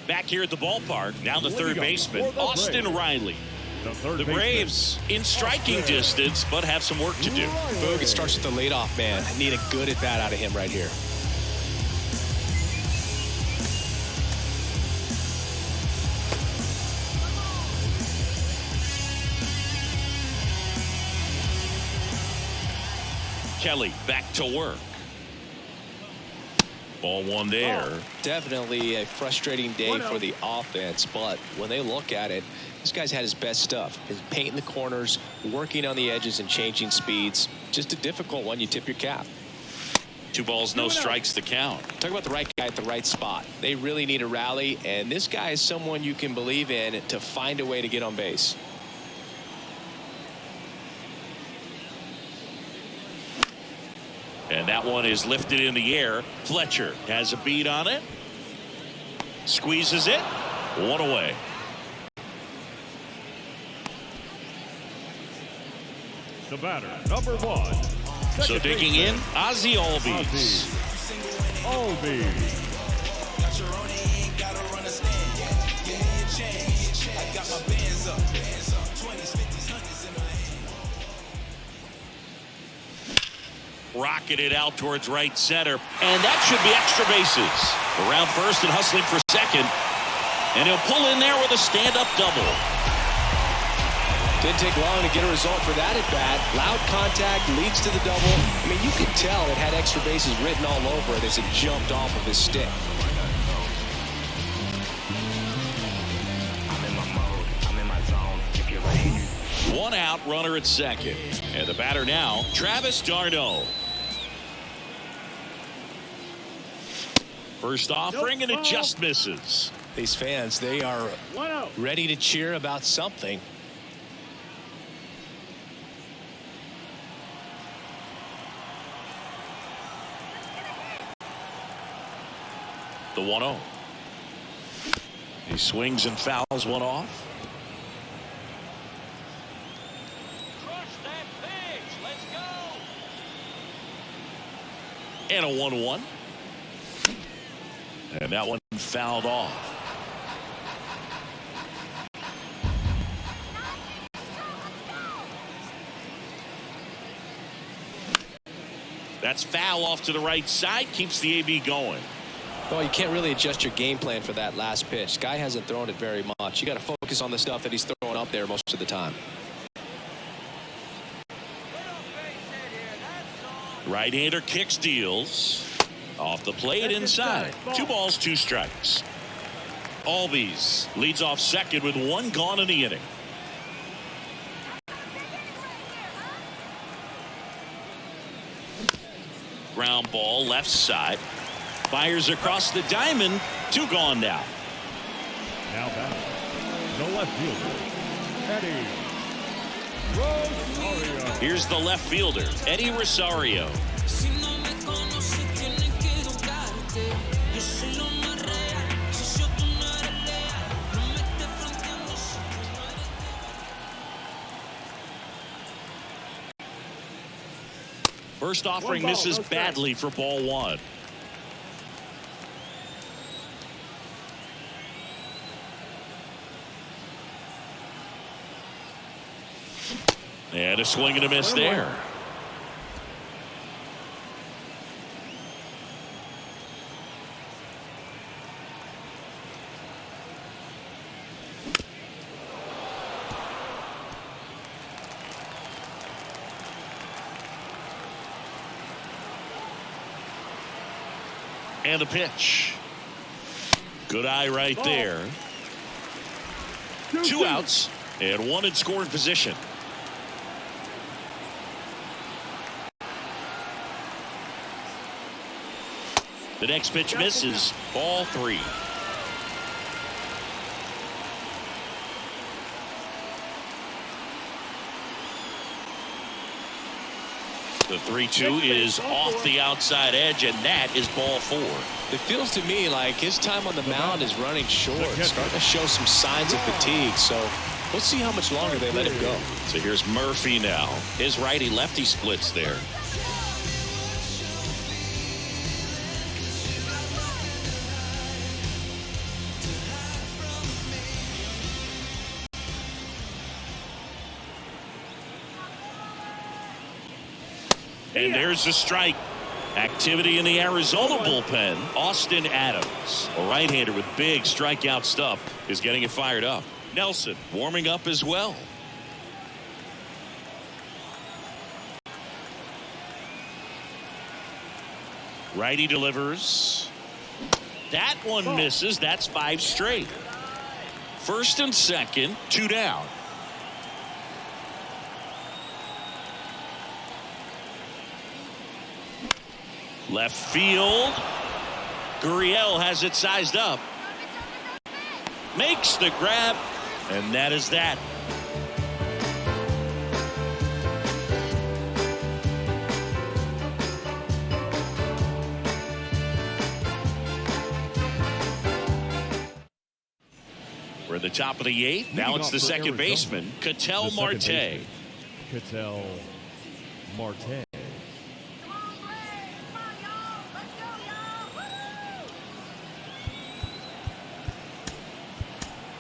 Back here at the ballpark, now the third baseman, Austin Riley. The Braves in striking distance, but have some work to do. Boog, it starts with the leadoff man. I need a good at bat out of him right here. Kelly back to work. Ball one there. Definitely a frustrating day for the offense, but when they look at it, this guy's had his best stuff. He's painting the corners, working on the edges and changing speeds. Just a difficult one. You tip your cap. 2 balls, no strikes the count. Talk about the right guy at the right spot. They really need a rally, and this guy is someone you can believe in to find a way to get on base. And that one is lifted in the air. Fletcher has a beat on it. Squeezes it. 1 away. The batter, number 1. So digging in, Ozzie Albies. Rocketed out towards right center, and that should be extra bases. Around first and hustling for second, and he'll pull in there with a stand-up double. Didn't take long to get a result for that at bat. Loud contact leads to the double. I mean, you could tell it had extra bases written all over it as it jumped off of his stick. I'm in my mode. I'm in my zone. If you're ready. 1 out, runner at second. And the batter now, Travis d'Arnaud. First offering, and it just misses. These fans, they are 1-0. ready to cheer about something. The 1-0. He swings and fouls one off. And a 1-1. And that one fouled off. That's foul off to the right side. Keeps the AB going. Well, you can't really adjust your game plan for that last pitch. Guy hasn't thrown it very much. You got to focus on the stuff that he's throwing up there most of the time. Right-hander kick steals. Off the plate inside. 2 balls, 2 strikes. Albies leads off second with 1 gone in the inning. Ground ball left side. Fires across the diamond. 2 gone now. Now back, the left fielder, Eddie Rosario. Here's the left fielder, Eddie Rosario. First offering misses badly for ball 1. And a swing and a miss there. And a pitch. Good eye right there. 2 outs and 1 in scoring position. The next pitch misses. Ball 3. The 3-2 is off the outside edge, and that is ball 4. It feels to me like his time on the mound is running short. Starting to show some signs of fatigue. So we'll see how much longer they let him go. So here's Murphy now. His righty-lefty splits there. And there's the strike. Activity in the Arizona bullpen. Austin Adams, a right-hander with big strikeout stuff, is getting it fired up. Nelson warming up as well. Righty delivers. That one misses. That's 5 straight. First and second, 2 down. Left field. Gurriel has it sized up. Makes the grab. And that is that. We're at the top of the 8th. Now it's the second baseman, Ketel Marte. Ketel Marte.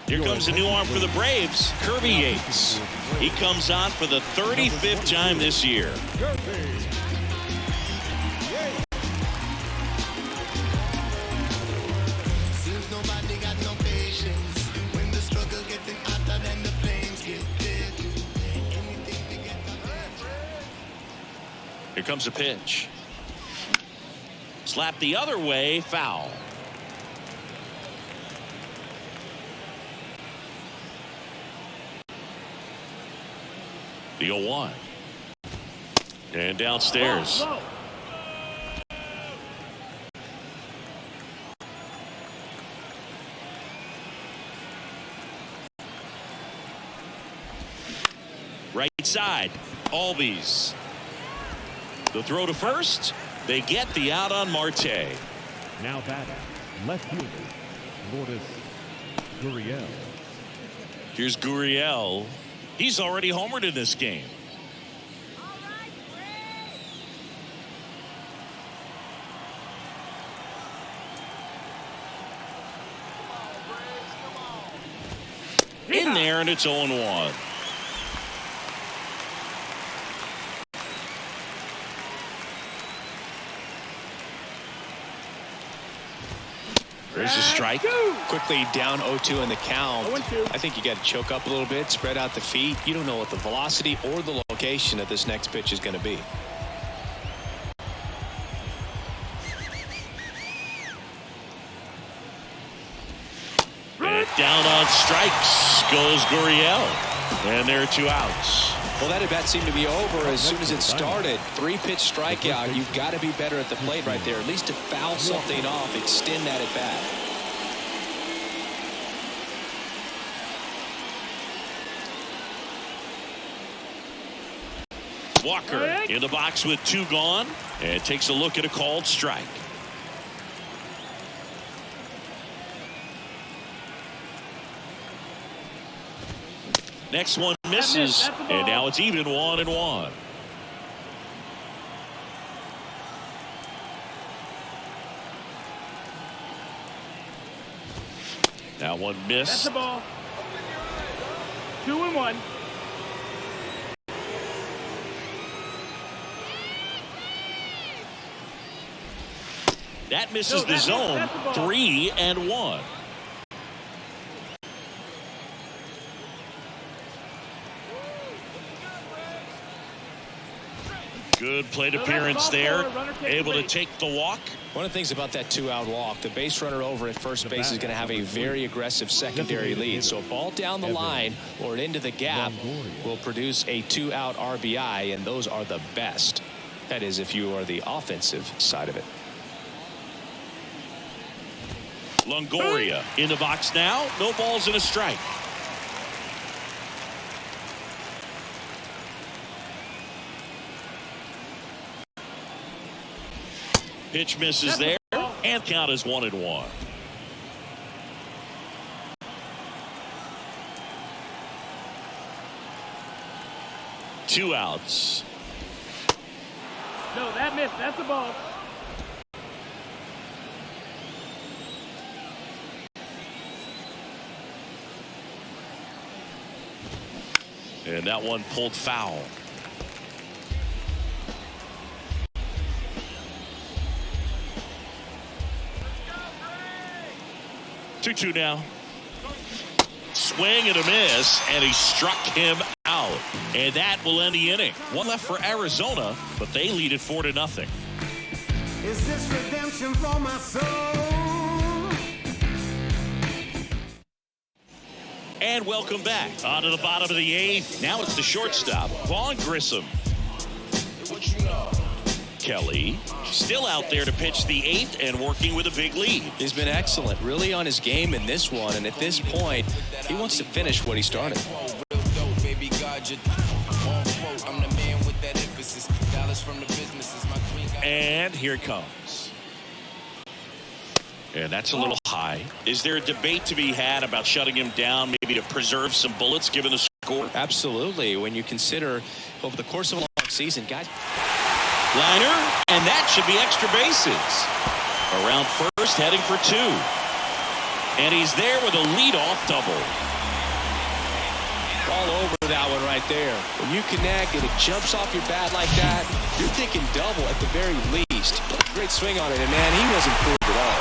Here comes a new arm for the Braves, Kirby Yates. He comes on for the 35th time this year. Here comes a pitch. Slap the other way, foul. The 0-1. And downstairs. Right side. Albies. The throw to first. They get the out on Marte. Now batting, left fielder, Lourdes Gurriel. Here's Gurriel. He's already homered in this game. there, and it's 0-1. There's a strike. Quickly down 0-2 in the count. 0-2. I think you got to choke up a little bit, spread out the feet. You don't know what the velocity or the location of this next pitch is going to be. And down on strikes goes Gurriel. And there are 2 outs. Well, that at bat seemed to be over as soon as it started. 3-pitch strikeout. You've got to be better at the plate right there, at least to foul something off, extend that at bat. Walker in the box with 2 gone, and takes a look at a called strike. Next one misses, and now it's even 1-1. Now one missed. That's the ball. 2-1. That misses the zone. 3-1. Good plate appearance there. Able to take the walk. One of the things about that 2-out walk, the base runner over at first base is going to have a very aggressive secondary lead. So a ball down the line or into the gap will produce a 2-out RBI, and those are the best. That is, if you are the offensive side of it. Longoria in the box now. No balls and a strike. Pitch misses there, and count is 1-1. Two outs. No, that missed. That's the ball. And that one pulled foul. Two now. Swing and a miss, and he struck him out. And that will end the inning. One left for Arizona, but they lead it 4-0. Is this redemption for my soul? And welcome back. On to the bottom of the 8th. Now it's the shortstop, Vaughn Grissom. Kelly still out there to pitch the 8th and working with a big lead. He's been excellent, really on his game in this one, and at this point he wants to finish what he started. And here it comes. And that's a little high. Is there a debate to be had about shutting him down, maybe to preserve some bullets given the score? Absolutely. When you consider over the course of a long season, guys. Liner, and that should be extra bases. Around first, heading for 2. And he's there with a leadoff double. All over that one right there. When you connect and it jumps off your bat like that, you're thinking double at the very least. Great swing on it, and man, he wasn't fooled at all.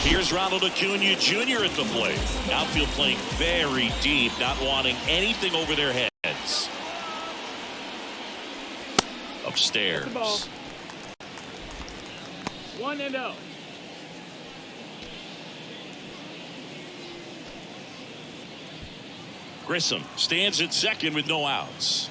Here's Ronald Acuna Jr. at the plate. Outfield playing very deep, not wanting anything over their heads. Upstairs. 1-0. Grissom stands at second with no outs.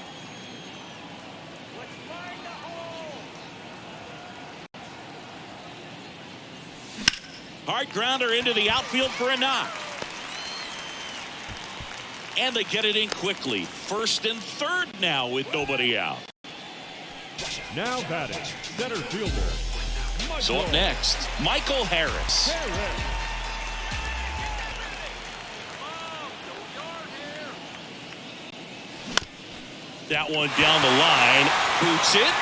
Hard grounder into the outfield for a knock. And they get it in quickly. First and third now with nobody out. Now batting, center fielder. So up next, Michael Harris. That one down the line. Boots it.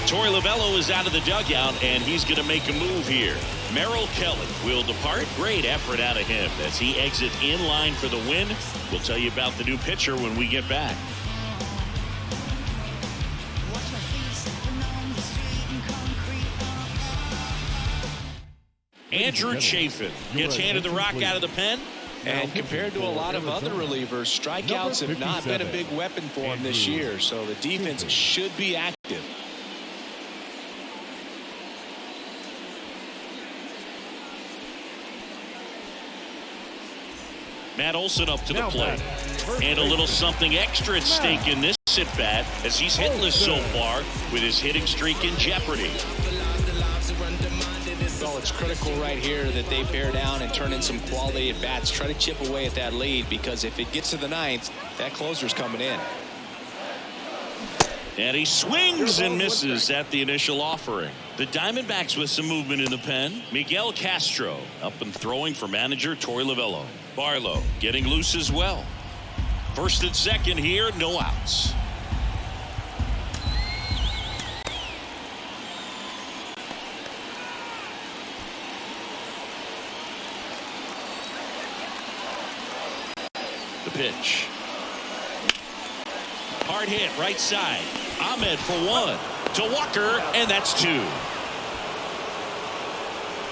Torey Lovullo is out of the dugout, and he's going to make a move here. Merrill Kelly will depart. Great effort out of him as he exits in line for the win. We'll tell you about the new pitcher when we get back. Andrew Chafin gets handed the rock out of the pen. And compared to a lot of other relievers, strikeouts have not been a big weapon for him this year. So the defense should be active. Matt Olson up to the plate. And a little something extra at stake in this at-bat as he's hitless so far with his hitting streak in jeopardy. Well, it's critical right here that they bear down and turn in some quality at-bats. Try to chip away at that lead, because if it gets to the ninth, that closer's coming in. And he swings and misses at the initial offering. The Diamondbacks with some movement in the pen. Miguel Castro up and throwing for manager Torey Lovullo. Barlow getting loose as well. First and second here, no outs. The pitch. Hard hit right side. Ahmed for one. To Walker, and that's two.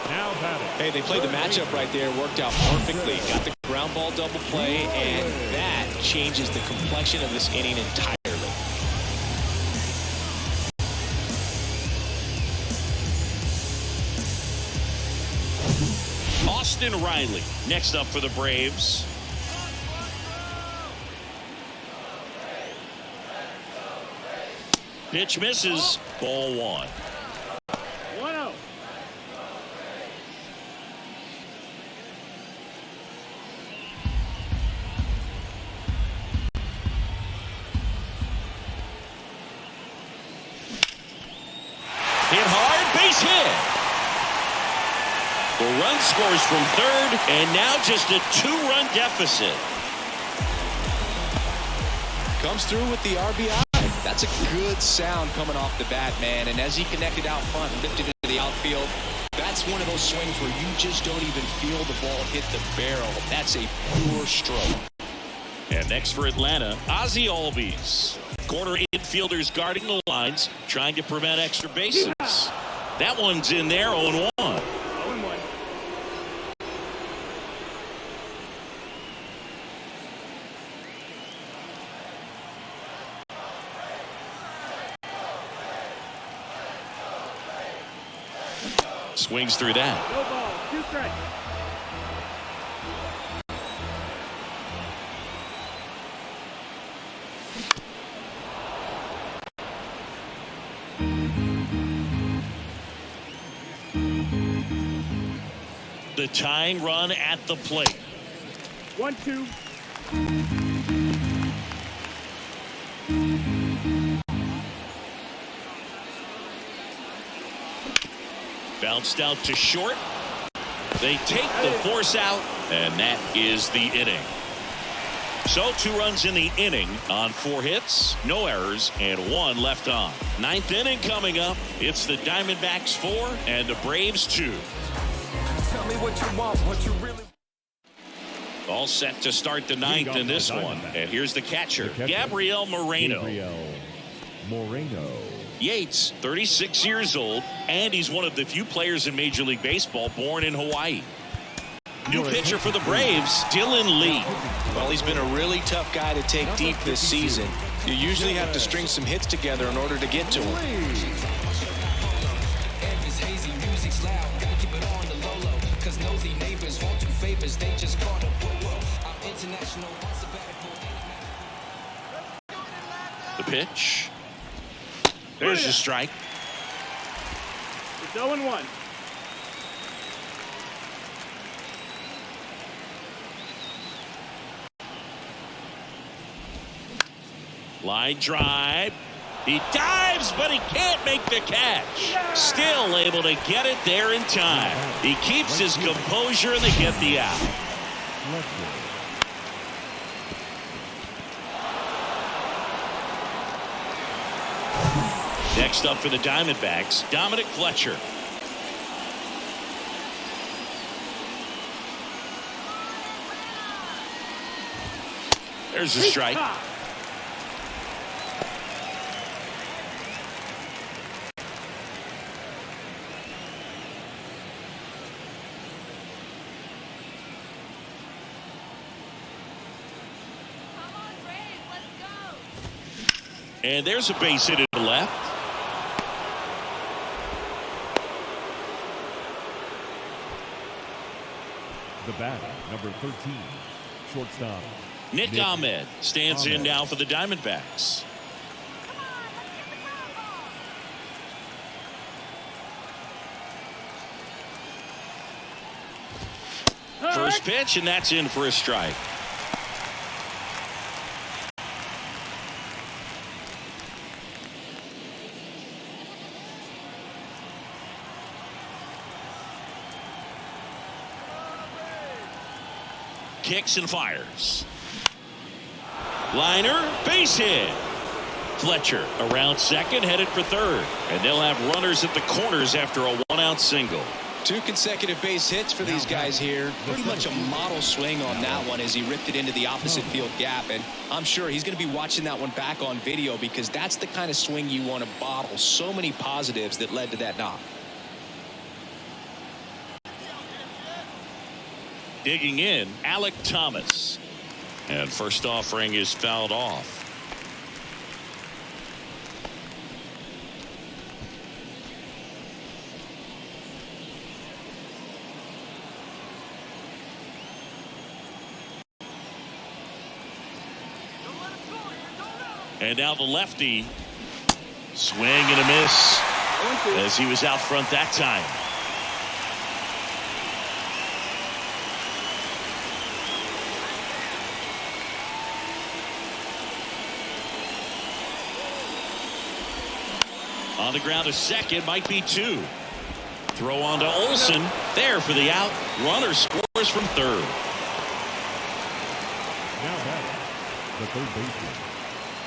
Now batting. Hey, they played the matchup right there. Worked out perfectly. Got the ground ball double play, and that changes the complexion of this inning entirely. Austin Riley next up for the Braves. Pitch misses. Ball one. 1-0. Hit hard, base hit. The run scores from third, and now just a 2-run deficit. Comes through with the RBI. That's a good sound coming off the bat, man. And as he connected out front and lifted it to the outfield, that's one of those swings where you just don't even feel the ball hit the barrel. That's a pure stroke. And next for Atlanta, Ozzie Albies. Corner infielders guarding the lines, trying to prevent extra bases. That one's in there, 0-1. 0-1. Swings through that. No ball. 2 strikes. The tying run at the plate. 1-2. Bounced out to short. They take the force out, and that is the inning. So 2 runs in the inning on 4 hits, no errors, and 1 left on. 9th inning coming up. It's the Diamondbacks 4 and the Braves 2. Tell me what you want, what you really. All set to start the 9th in this one. And here's the catcher, Gabriel Moreno. Yates, 36 years old, and he's one of the few players in Major League Baseball born in Hawaii. New pitcher for the Braves, Dylan Lee. Well, he's been a really tough guy to take deep this season. You usually have to string some hits together in order to get to him. The pitch. There's the strike. It's 0-1. Line drive. He dives, but he can't make the catch. Still able to get it there in time. He keeps his composure, and they get the out. Next up for the Diamondbacks, Dominic Fletcher. There's a strike. And there's a base hit to the left. The batter, number 13, shortstop Nick Ahmed stands in now for the Diamondbacks. First pitch, and that's in for a strike. Kicks and fires. Liner, base hit. Fletcher around second, headed for third. And they'll have runners at the corners after a one-out single. 2 consecutive base hits for these guys here. Pretty much a model swing on that one as he ripped it into the opposite field gap. And I'm sure he's going to be watching that one back on video because that's the kind of swing you want to bottle. So many positives that led to that knock. Digging in, Alec Thomas. And first offering is fouled off. And now the lefty. Swing and a miss as he was out front that time. On the ground to second, might be 2. Throw on to Olsen. There for the out. Runner scores from third. Now batting, the third baseman,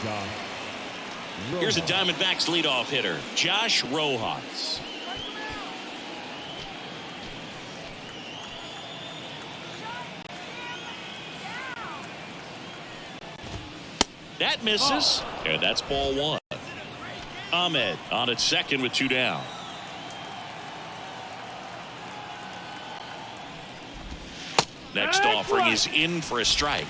Josh Rojas. Here's a Diamondbacks leadoff hitter, Josh Rojas. That misses, and that's ball 1. Ahmed on at second with 2 down. Next offering is in for a strike.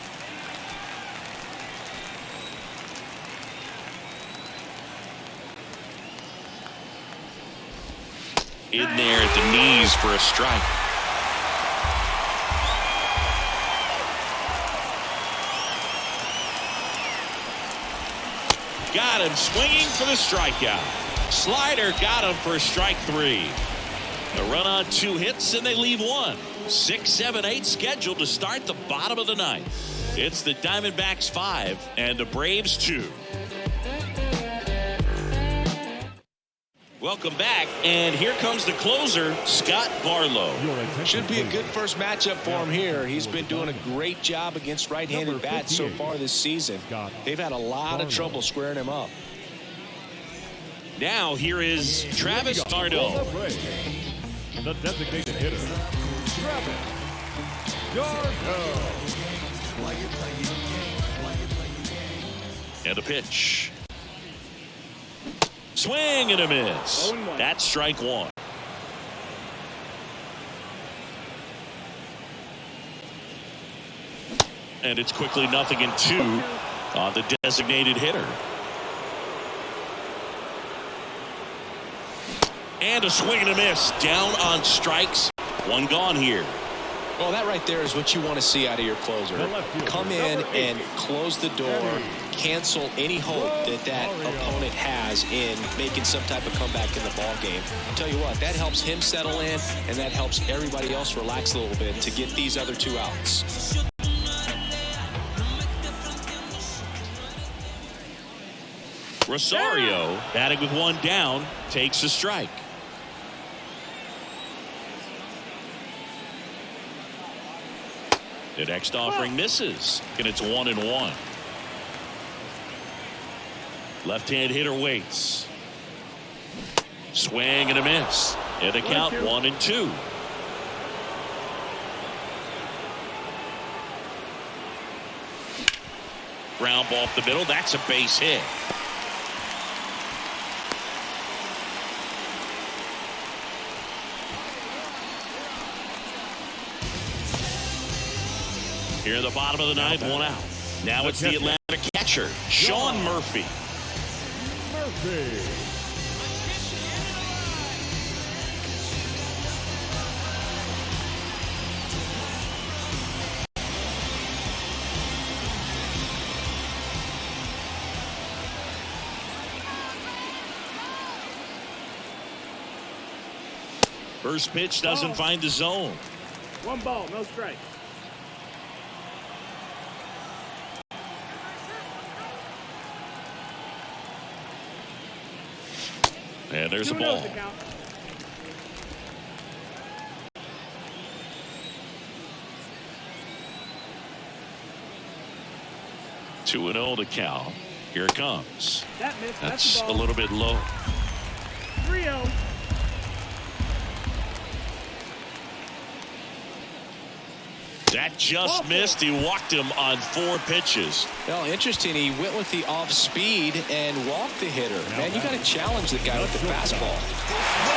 In there at the knees for a strike. Got him swinging for the strikeout. Slider got him for strike 3. A run on 2 hits, and they leave 1. 6, 7, 8 scheduled to start the bottom of the 9th. It's the Diamondbacks 5 and the Braves 2. Welcome back, and here comes the closer, Scott Barlow. Should be a good first matchup for him here. He's been doing a great job against right-handed bats so far this season. They've had a lot of trouble squaring him up. Now here is Travis d'Arnaud. The designated hitter, Travis d'Arnaud. And a pitch. Swing and a miss. That's strike 1. And it's quickly 0-2 on the designated hitter. And a swing and a miss. Down on strikes. 1 gone here. Well, that right there is what you want to see out of your closer. Come in and close the door, cancel any hope that opponent has in making some type of comeback in the ball game. I'll tell you what, that helps him settle in, and that helps everybody else relax a little bit to get these other 2 outs. Rosario batting with one down takes a strike. The next offering misses, and it's 1-1. Left-hand hitter waits. Swing and a miss. And the count 1-2. Ground ball up the middle. That's a base hit. Here in the bottom of the ninth, one out. Now it's the Atlanta catcher, Sean Murphy. First pitch doesn't find the zone. 1 ball, no strike. And there's a ball. 2-0 to count. Here it comes. That's a little bit low. 3-0. That just missed. He walked him on 4 pitches. Well, interesting. He went with the off speed and walked the hitter. Man, you got to challenge the guy with the fastball.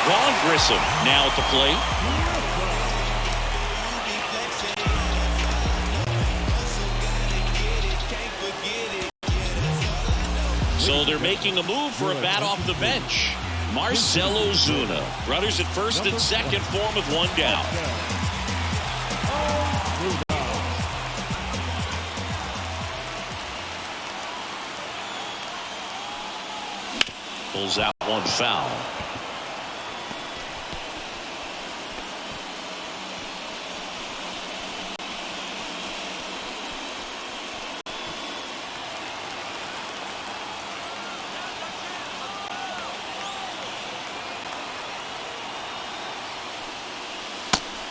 Ron Grissom now at the plate. So they're making a move for a bat off the bench. Marcell Ozuna. Runners at first and second for him with 1 down. Pulls out 1 foul.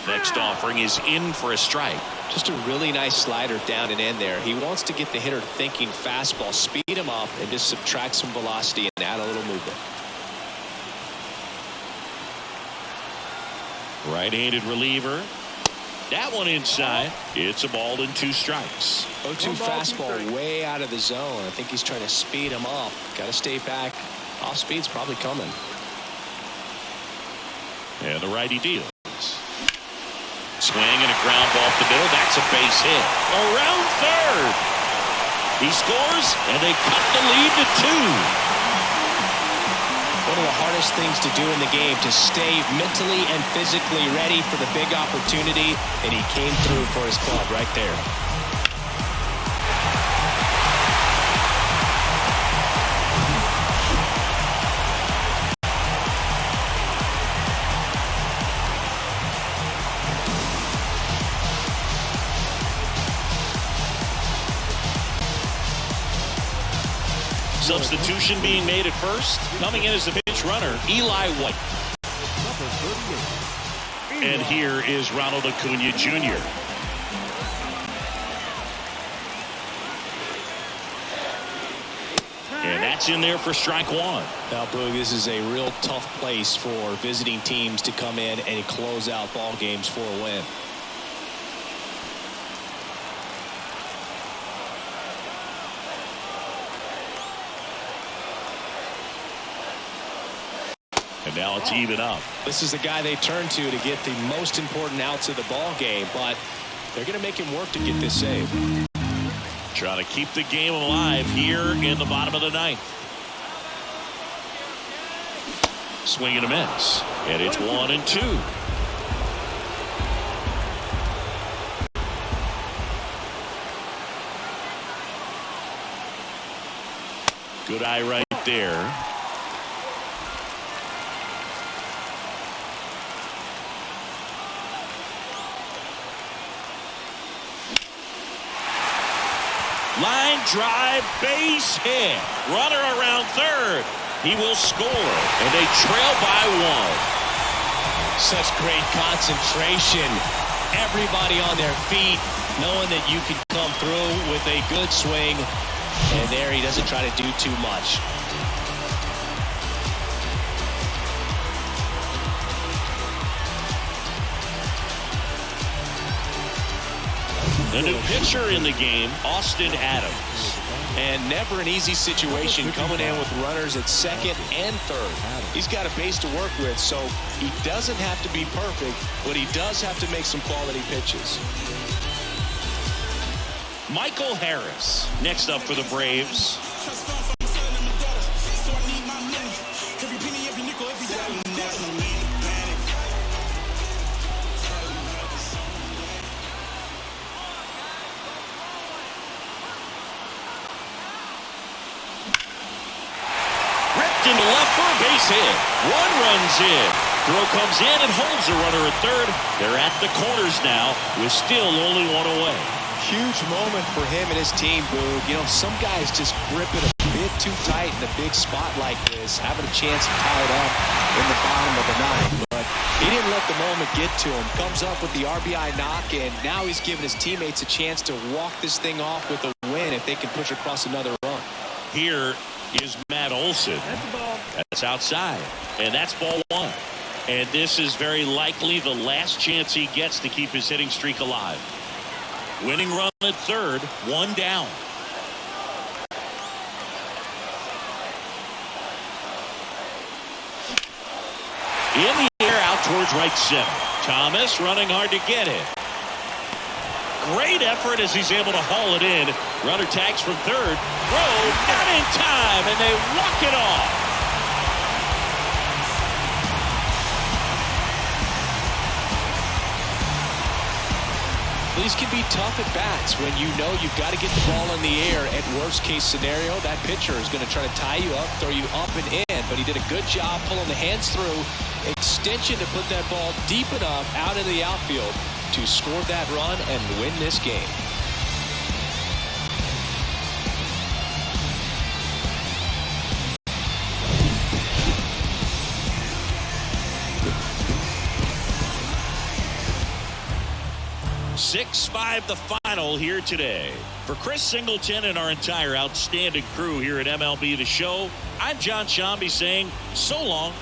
Next offering is in for a strike. Just a really nice slider down and in there. He wants to get the hitter thinking fastball, speed him up, and just subtract some velocity and add a little movement. Right-handed reliever. That one inside. It's a ball and 2 strikes. 0-2 fastball way out of the zone. I think he's trying to speed him up. Got to stay back. Off speed's probably coming. And the righty deals. Swing and a ground ball up the middle. That's a base hit. Around third. He scores, and they cut the lead to 2. One of the hardest things to do in the game, to stay mentally and physically ready for the big opportunity, and he came through for his club right there. Substitution being made at first. Coming in as the pinch runner, Eli White. And here is Ronald Acuna Jr. And that's in there for strike 1. Now, Boog, this is a real tough place for visiting teams to come in and close out ball games for a win. And now it's even up. This is the guy they turn to get the most important outs of the ball game, but they're going to make him work to get this save. Trying to keep the game alive here in the bottom of the ninth. Swing and a miss. And it's 1-2. Good eye right there. Line drive, base hit. Runner around third. He will score, and they trail by 1. Such great concentration. Everybody on their feet, knowing that you can come through with a good swing. And there he doesn't try to do too much. The new pitcher in the game, Austin Adams. And never an easy situation coming in with runners at second and third. He's got a base to work with, so he doesn't have to be perfect, but he does have to make some quality pitches. Michael Harris next up for the Braves. Ripped into left for a base hit. 1 runs in. Throw comes in and holds the runner at third. They're at the corners now with still only 1 away. Huge moment for him and his team, Boog. You know, some guys just grip it a bit too tight in a big spot like this, having a chance to tie it up in the bottom of the 9th. But he didn't let the moment get to him. Comes up with the RBI knock, and now he's giving his teammates a chance to walk this thing off with a win if they can push across another run. Here is Matt Olson. That's the ball. That's outside, and that's ball 1. And this is very likely the last chance he gets to keep his hitting streak alive. Winning run at third, 1 down. In the air out towards right center. Thomas running hard to get it. Great effort as he's able to haul it in. Runner tags from third. Throw not in time, and they walk it off. These can be tough at bats when you know you've got to get the ball in the air. At worst case scenario, that pitcher is going to try to tie you up, throw you up and in, but he did a good job pulling the hands through. Extension to put that ball deep enough out into the outfield to score that run and win this game. Six-5 the final here today. For Chris Singleton and our entire outstanding crew here at MLB The Show, I'm John Shambi saying so long.